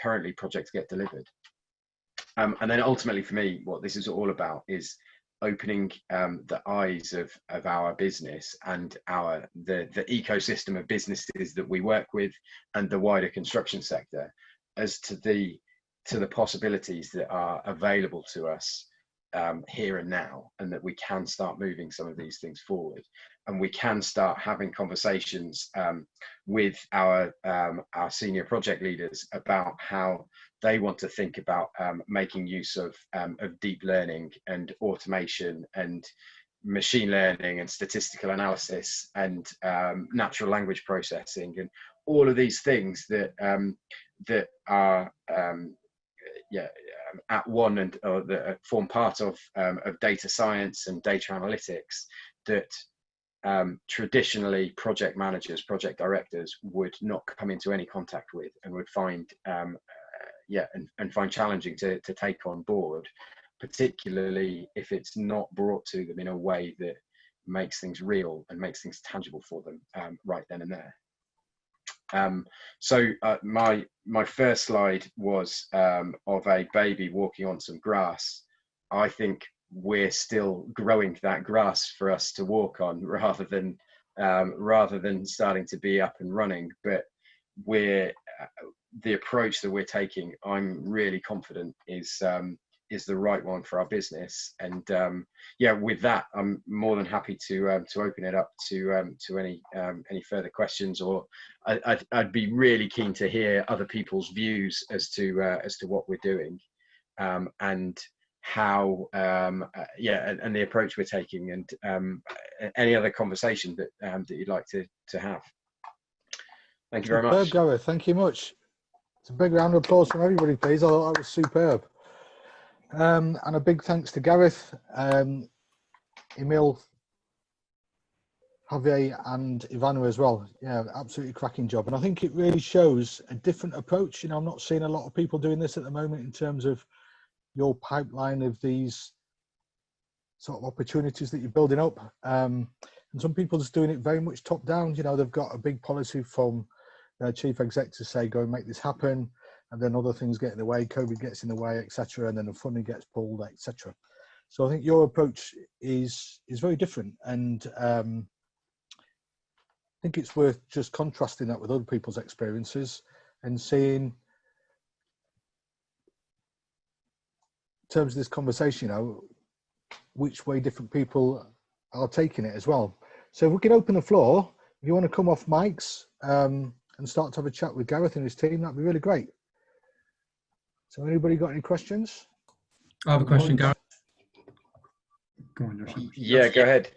currently projects get delivered. And then ultimately for me, what this is all about is opening the eyes of our business and the ecosystem of businesses that we work with and the wider construction sector as to the possibilities that are available to us here and now, and that we can start moving some of these things forward, and we can start having conversations with our senior project leaders about how they want to think about making use of deep learning and automation and machine learning and statistical analysis and natural language processing and all of these things that are at one and that form part of data science and data analytics that traditionally project managers, project directors would not come into any contact with and would find and find challenging to take on board, particularly if it's not brought to them in a way that makes things real and makes things tangible for them right then and there. My first slide was of a baby walking on some grass. I think we're still growing that grass for us to walk on rather than starting to be up and running, but the approach that we're taking, I'm really confident is the right one for our business. And with that, I'm more than happy to open it up to any further questions, or I'd be really keen to hear other people's views as to what we're doing, and how and the approach we're taking, and any other conversation that you'd like to have. Thank you very much. Gareth, thank you much. It's a big round of applause from everybody, please. I thought that was superb. And a big thanks to Gareth, Emil, Javier and Ivana as well. Yeah, absolutely cracking job. And I think it really shows a different approach. You know, I'm not seeing a lot of people doing this at the moment in terms of your pipeline of these sort of opportunities that you're building up. And some people just doing it very much top down. You know, they've got a big policy from their chief exec to say, go and make this happen. And then other things get in the way, COVID gets in the way, etc. And then the funding gets pulled, etc. So I think your approach is very different. And I think it's worth just contrasting that with other people's experiences and seeing, in terms of this conversation, you know, which way different people are taking it as well. So if we can open the floor, if you want to come off mics and start to have a chat with Gareth and his team, that'd be really great. So anybody got any questions? I have a question, Gareth. Go on, Josh. Yeah, go ahead.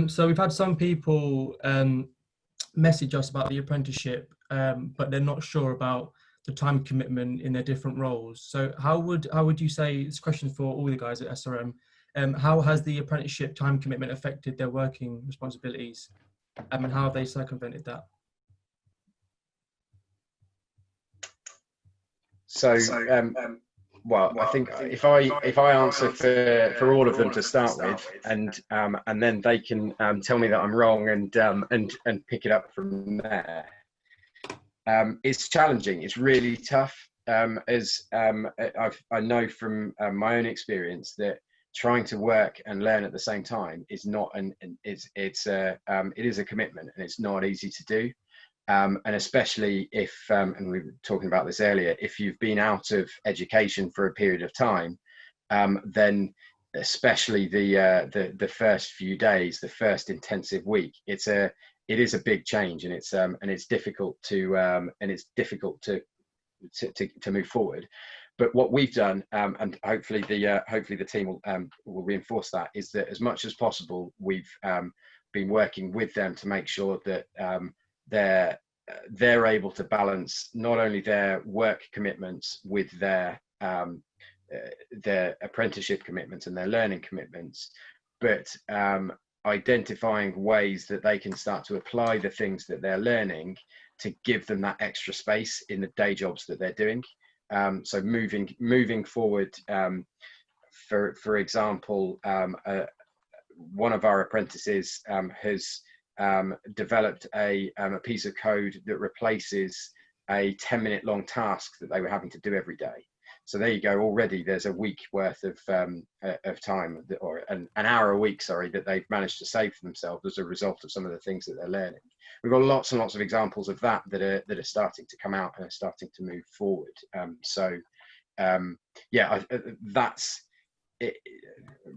So we've had some people message us about the apprenticeship, but they're not sure about the time commitment in their different roles. So how would you say, this question for all the guys at SRM, how has the apprenticeship time commitment affected their working responsibilities, and how have they circumvented that? So, well, I think if I answer for all of them to start with, and then they can tell me that I'm wrong and pick it up from there. It's challenging. It's really tough. As I know from my own experience that trying to work and learn at the same time is not it is a commitment, and it's not easy to do. And especially if, and we were talking about this earlier, if you've been out of education for a period of time, then especially the first few days, the first intensive week, it is a big change, and it's difficult to move forward. But what we've done, and hopefully the team will reinforce that, is that as much as possible we've been working with them to make sure that they're able to balance not only their work commitments with their apprenticeship commitments and their learning commitments, but identifying ways that they can start to apply the things that they're learning to give them that extra space in the day jobs that they're doing. So moving forward, for example, one of our apprentices has developed a piece of code that replaces a 10-minute long task that they were having to do every day. So there you go. Already there's a week worth of time, or an hour a week, sorry, that they've managed to save for themselves as a result of some of the things that they're learning. We've got lots and lots of examples of that are starting to come out and are starting to move forward. That's it.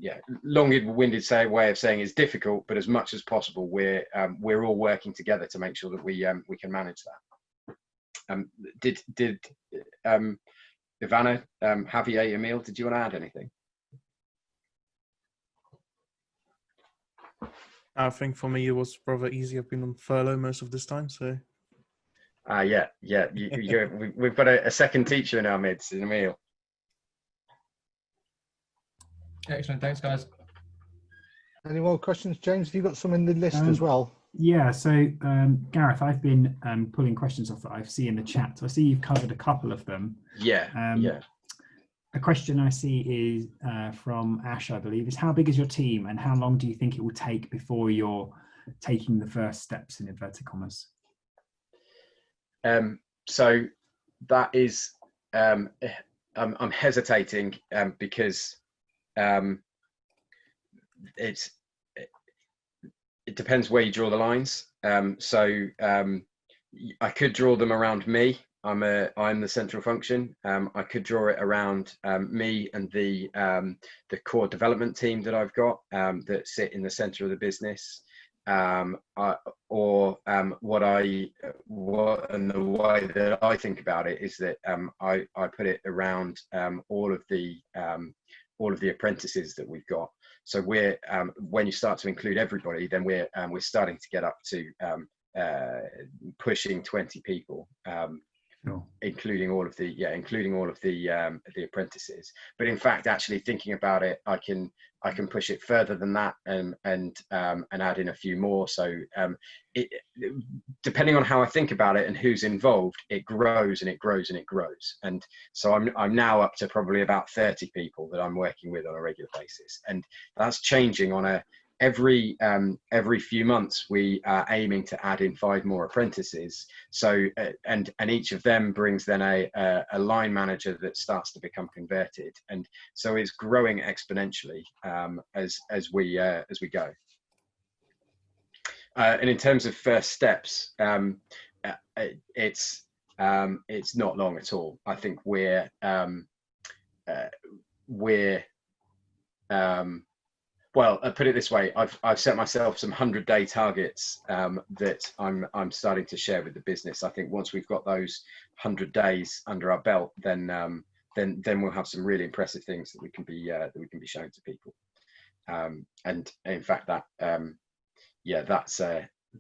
Yeah, long-winded way of saying it's difficult, but as much as possible, we're all working together to make sure that we can manage that. Did Ivana, Javier, Emil, did you want to add anything? I think for me it was rather easy. I've been on furlough most of this time, so. Yeah. We've got a second teacher in our midst, Emil. Excellent, thanks guys. Any more questions, James? Have you got some in the list as well? Yeah, so Gareth, I've been pulling questions off that I see in the chat. So I see you've covered a couple of them. Yeah. A question I see is from Ash, I believe, is how big is your team and how long do you think it will take before you're taking the first steps in inverted commas? So that is, I'm hesitating because it depends where you draw the lines. I could draw them around me. I'm the central function. I could draw it around me and the core development team that I've got that sit in the center of the business. The way that I think about it is that I put it around all of the apprentices that we've got. So we're when you start to include everybody, then we're starting to get up to pushing 20 people, including all of the apprentices. But in fact, actually thinking about it, I can push it further than that and add in a few more. So depending on how I think about it and who's involved, it grows and it grows and it grows. And so I'm now up to probably about 30 people that I'm working with on a regular basis, and that's changing on every few months. We are aiming to add in 5 more apprentices. So and each of them brings then a line manager that starts to become converted, and so it's growing exponentially as we go. And in terms of first steps, it's not long at all. I think we're Well, I put it this way: I've set myself some 100-day targets that I'm starting to share with the business. I think once we've got those 100 days under our belt, then we'll have some really impressive things that we can be showing to people. And in fact, that that's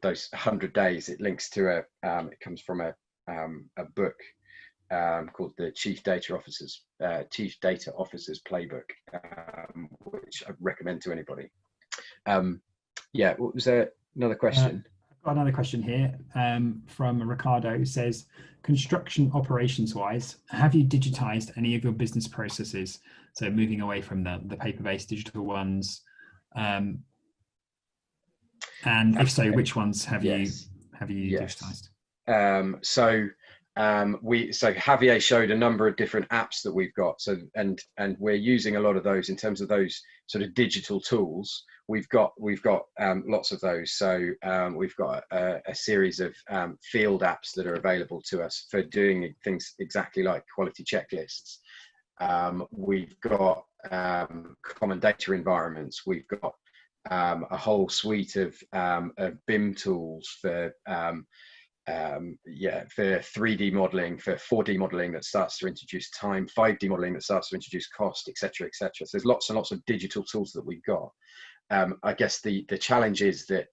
those 100 days. It links to it comes from a book called the Chief Data Officers Playbook, which I recommend to anybody. What was there? Another question? I've got another question here from Ricardo, who says, construction operations wise, have you digitized any of your business processes? So moving away from the paper-based digital ones, and if so, which ones have you digitized? So Javier showed a number of different apps that we've got. So and we're using a lot of those in terms of those sort of digital tools. We've got lots of those. So we've got a series of field apps that are available to us for doing things exactly like quality checklists. We've got common data environments. We've got a whole suite of BIM tools for 3D modeling, for 4D modeling that starts to introduce time, 5D modeling that starts to introduce cost, etc., etc. So there's lots and lots of digital tools that we've got. I guess the challenge is that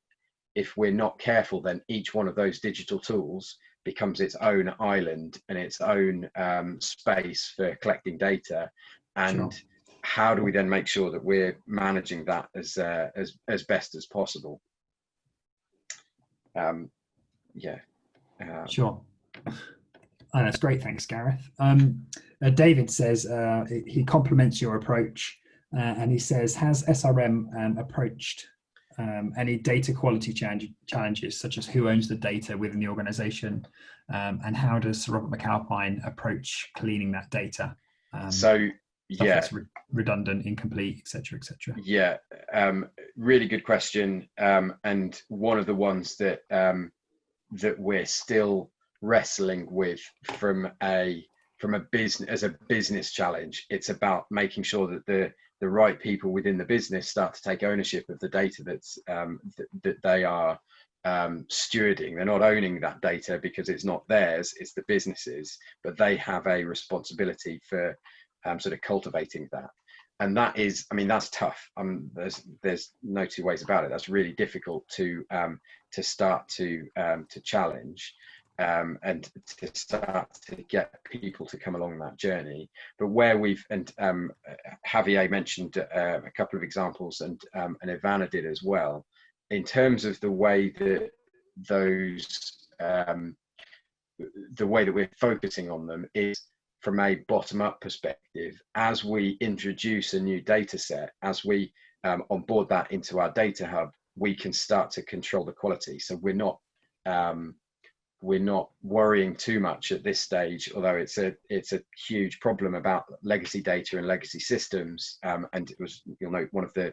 if we're not careful, then each one of those digital tools becomes its own island and its own space for collecting data. And Sure. How do we then make sure that we're managing that as best as possible? Sure. That's great. Thanks, Gareth. David says he compliments your approach, and he says, has SRM approached any data quality challenges, such as who owns the data within the organization, and how does Sir Robert McAlpine approach cleaning that data? That's redundant, incomplete, etc., etc. Really good question, and one of the ones that we're still wrestling with from a business challenge. It's about making sure that the right people within the business start to take ownership of the data that's that they are stewarding. They're not owning that data because it's not theirs, it's the business's, but they have a responsibility for sort of cultivating that. And that is, I mean, that's tough. There's no two ways about it. That's really difficult to start to challenge and to start to get people to come along that journey. But where we've, and Javier mentioned a couple of examples, and Ivana did as well, in terms of the way that those, the way that we're focusing on them is from a bottom-up perspective. As we introduce a new data set, as we onboard that into our data hub, we can start to control the quality. So we're not worrying too much at this stage, although it's a huge problem about legacy data and legacy systems, and it was, you'll note, one of the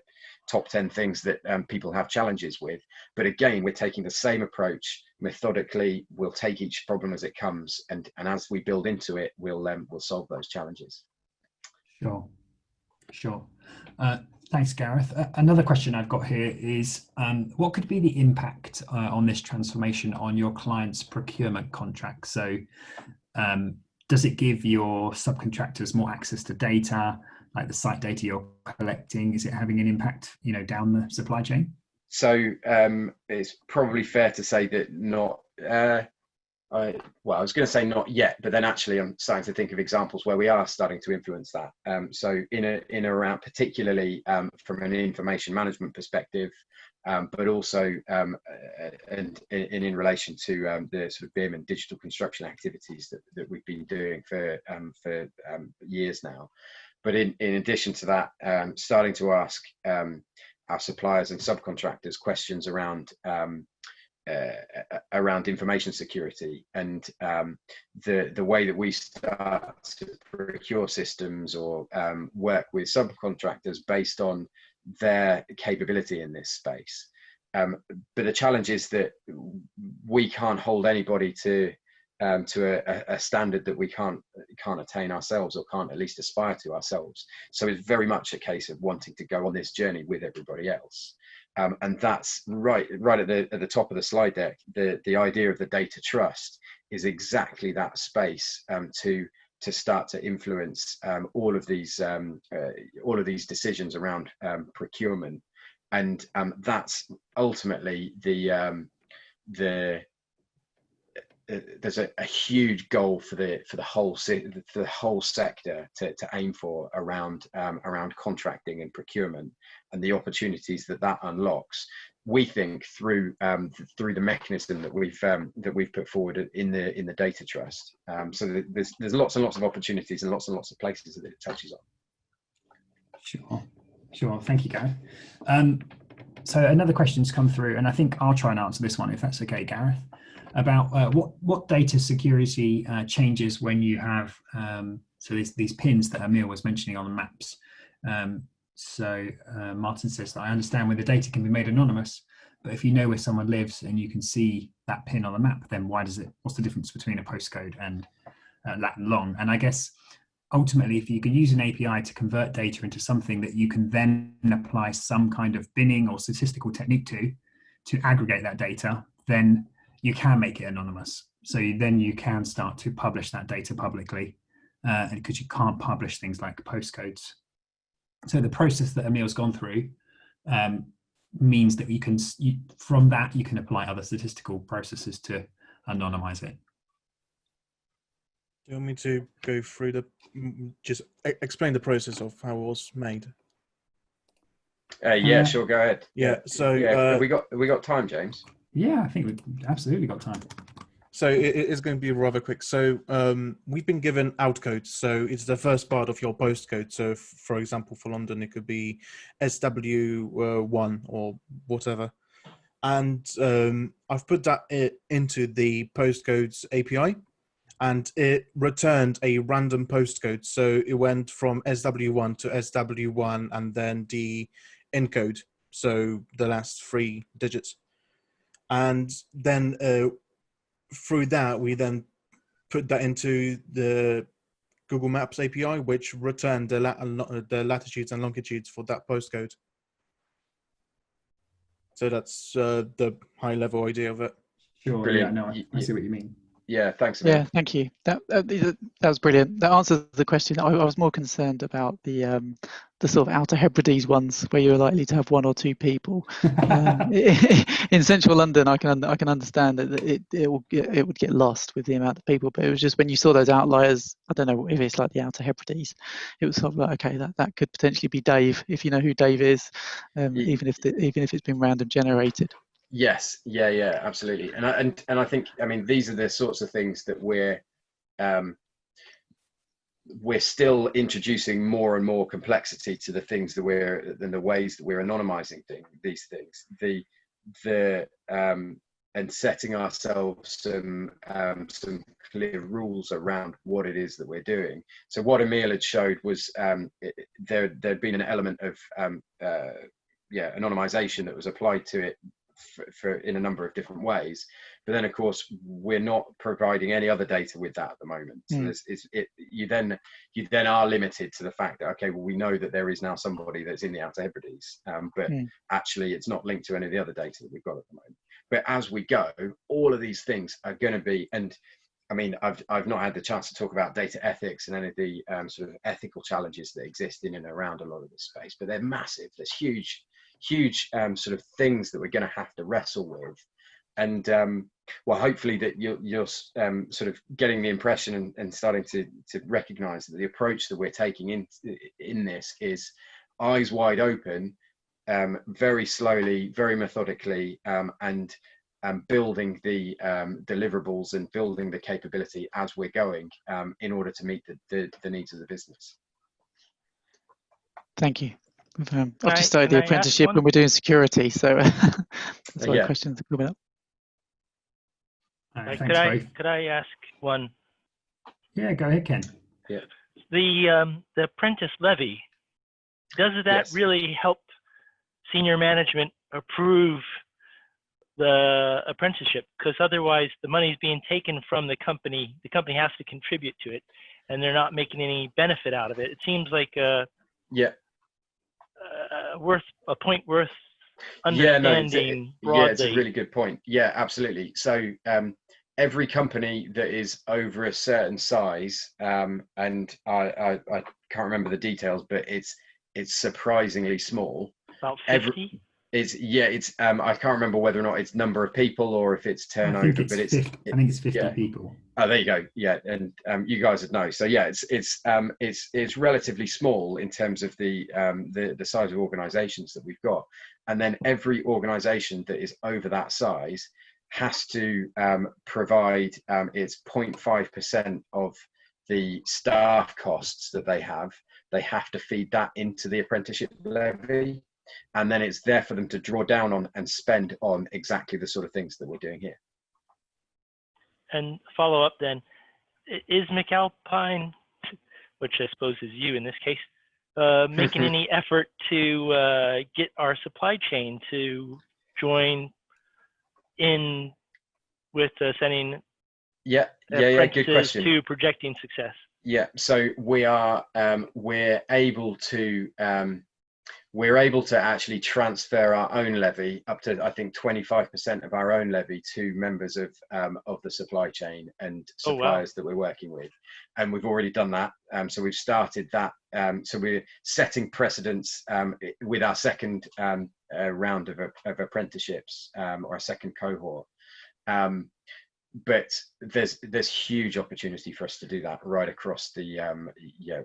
top 10 things that people have challenges with. But again, we're taking the same approach methodically. We'll take each problem as it comes, and as we build into it, we'll solve those challenges. Sure. Thanks, Gareth. Another question I've got here is, what could be the impact on this transformation on your clients' procurement contracts? So does it give your subcontractors more access to data, like the site data you're collecting? Is it having an impact, down the supply chain? So it's probably fair to say that not. I was going to say not yet, but then actually I'm starting to think of examples where we are starting to influence that. So in around, particularly from an information management perspective, but also and in relation to the sort of BIM and digital construction activities that we've been doing for years now. But in addition to that, starting to ask our suppliers and subcontractors questions around information security, and the way that we start to procure systems or work with subcontractors based on their capability in this space. But the challenge is that we can't hold anybody to to a standard that we can't attain ourselves, or can't at least aspire to ourselves. So it's very much a case of wanting to go on this journey with everybody else. And that's right at the top of the slide deck. The idea of the data trust is exactly that space to start to influence all of these decisions around procurement. And that's ultimately there's a huge goal for the whole sector to aim for around contracting and procurement, and the opportunities that unlocks. We think through the mechanism that we've put forward in the data trust. So there's lots and lots of opportunities and lots of places that it touches on. Sure. Thank you, Gareth. So another question's come through, and I think I'll try and answer this one if that's okay, Gareth. About what data security changes when you have so these pins that Emil was mentioning on the maps. So Martin says that I understand where the data can be made anonymous, but if you know where someone lives and you can see that pin on the map, then what's the difference between a postcode and lat and long? And I guess ultimately, if you can use an API to convert data into something that you can then apply some kind of binning or statistical technique to aggregate that data, then you can make it anonymous. So then you can start to publish that data publicly, because you can't publish things like postcodes. So the process that Emil's gone through means that from that you can apply other statistical processes to anonymize it. Do you want me to go through just explain the process of how it was made? Yeah, sure, go ahead. Yeah, so have we got time, James? Yeah, I think we've absolutely got time. So it is going to be rather quick. So we've been given outcodes. So it's the first part of your postcode. So for example, for London, it could be SW1 or whatever. And I've put that into the postcodes API, and it returned a random postcode. So it went from SW1 to SW1 and then the encode, so the last 3 digits. And then through that, we then put that into the Google Maps API, which returned the latitudes and longitudes for that postcode. So that's the high-level idea of it. Sure. Brilliant. Yeah, no, I see what you mean. Yeah, thanks. Emil. Yeah, thank you. That was brilliant. That answers the question. I was more concerned about the sort of Outer Hebrides ones where you're likely to have 1 or 2 people. In central London, I can understand that it would get lost with the amount of people. But it was just when you saw those outliers. I don't know if it's like the Outer Hebrides. It was sort of like, okay, that could potentially be Dave if you know who Dave is, even if it's been random generated. Yes, yeah, absolutely. And I think, I mean, these are the sorts of things that we're still introducing more and more complexity to the things that the ways that we're anonymizing these things. And setting ourselves some clear rules around what it is that we're doing. So what Emil had showed was there'd been an element of anonymization that was applied to it for in a number of different ways, but then of course we're not providing any other data with that at the moment. So you then are limited to the fact that, okay, well, we know that there is now somebody that's in the Outer Hebrides, but actually it's not linked to any of the other data that we've got at the moment. But as we go, all of these things are going to be, and I mean, I've not had the chance to talk about data ethics and any of the sort of ethical challenges that exist in and around a lot of this space, but they're massive. There's huge sort of things that we're going to have to wrestle with, and well, hopefully that you're sort of getting the impression and starting to recognize that the approach that we're taking in this is eyes wide open, very slowly, very methodically, and building the deliverables and building the capability as we're going, in order to meet the needs of the business. Thank you. I've just started the apprenticeship and we're doing security, so that's why questions are coming up. Could I ask one? Yeah, go ahead, Ken. Yeah. The apprentice levy, does that really help senior management approve the apprenticeship, because otherwise the money is being taken from the company. The company has to contribute to it, and they're not making any benefit out of it. It seems like Yeah. a point worth Yeah, no, understanding broadly. it's a really good point. Yeah, absolutely. So every company that is over a certain size, and I can't remember the details, but it's surprisingly small. About 50. It's I can't remember whether or not it's number of people or if it's turnover, I think it's 50 yeah. people. Oh, there you go. Yeah, and you guys would know. So yeah, it's relatively small in terms of the size of organisations that we've got, and then every organisation that is over that size has to provide its 0.5% of the staff costs that they have. They have to feed that into the apprenticeship levy, and then it's there for them to draw down on and spend on exactly the sort of things that we're doing here. And follow up then, is McAlpine, which I suppose is you in this case, making any effort to get our supply chain to join in with sending good question. to projecting success? Yeah, so we are we're able to actually transfer our own levy up to, I think, 25% of our own levy to members of the supply chain and suppliers that we're working with, and we've already done that. So we've started that. So we're setting precedents with our second round of apprenticeships, or a second cohort. But there's huge opportunity for us to do that right across the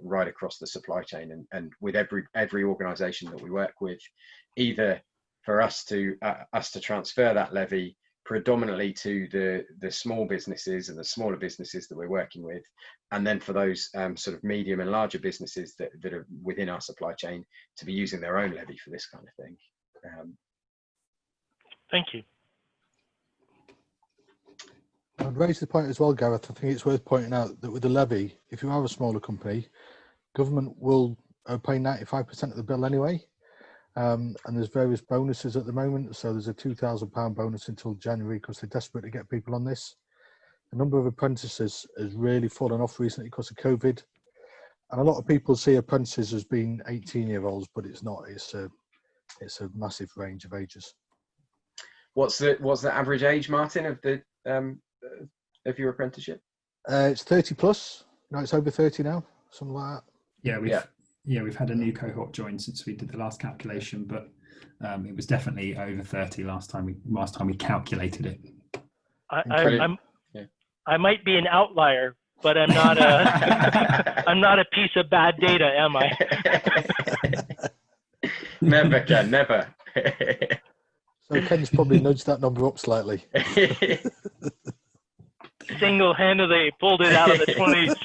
right across the supply chain, and with every organization that we work with, either for us to transfer that levy predominantly to the small businesses and the smaller businesses that we're working with, and then for those sort of medium and larger businesses that are within our supply chain to be using their own levy for this kind of thing. Thank you. I'd raise the point as well, Gareth. I think it's worth pointing out that with the levy, if you are a smaller company, government will pay 95% of the bill anyway. And there's various bonuses at the moment. So there's a £2,000 bonus until January because they're desperate to get people on this. The number of apprentices has really fallen off recently because of COVID. And a lot of people see apprentices as being 18-year-olds, but it's not. It's a massive range of ages. What's the average age, Martin, of your apprenticeship? It's 30 plus. No, it's over 30 now, something like that. We've had a new cohort join since we did the last calculation, but it was definitely over 30 last time we calculated it. I might be an outlier, but I'm not a I'm not a piece of bad data, am I? Never, Ken, never. So Ken's probably nudged that number up slightly. Single-handedly pulled it out of the 20s.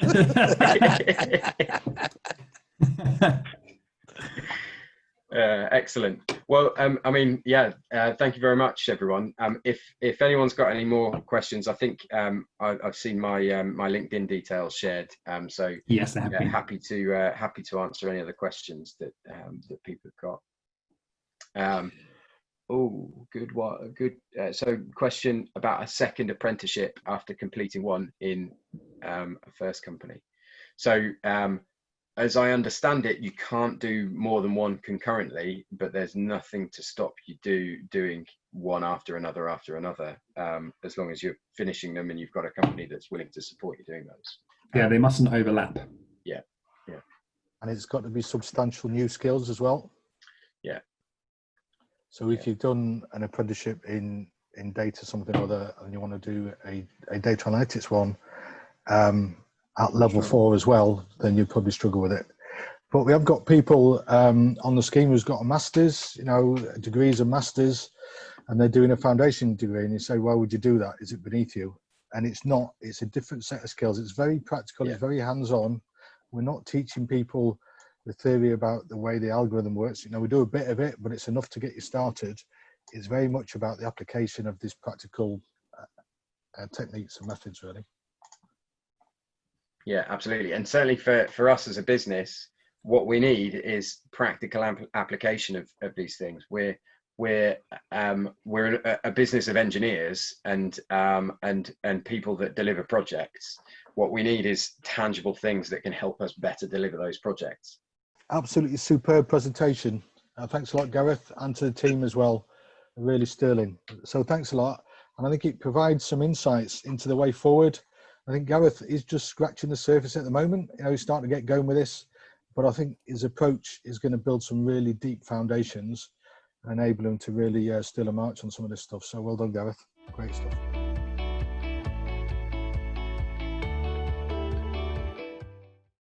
Excellent. Well, thank you very much, everyone. If anyone's got any more questions, I think I've seen my LinkedIn details shared. So yes, happy to answer any other questions that people have got. Good. So question about a second apprenticeship after completing one in a first company. So as I understand it, you can't do more than one concurrently, but there's nothing to stop you doing one after another, as long as you're finishing them and you've got a company that's willing to support you doing those. Yeah, they mustn't overlap. Yeah. And it's got to be substantial new skills as well. Yeah. So if you've done an apprenticeship in data something or other, and you want to do a data analytics one at level 4 as well, then you'd probably struggle with it. But we have got people on the scheme who's got a master's, degrees and masters, and they're doing a foundation degree, and you say, why would you do that? Is it beneath you? And it's not. It's a different set of skills. It's very practical. Yeah. It's very hands-on. We're not teaching people the theory about the way the algorithm works. We do a bit of it, but it's enough to get you started. It's very much about the application of these practical techniques and methods, really. Yeah, absolutely. And certainly for us as a business, what we need is practical application of these things. We're we're a business of engineers and people that deliver projects. What we need is tangible things that can help us better deliver those projects. Absolutely superb presentation. Thanks a lot, Gareth, and to the team as well. Really sterling. So thanks a lot. And I think it provides some insights into the way forward. I think Gareth is just scratching the surface at the moment. You know, he's starting to get going with this, but I think his approach is going to build some really deep foundations, enable him to really steal a march on some of this stuff. So well done, Gareth. Great stuff.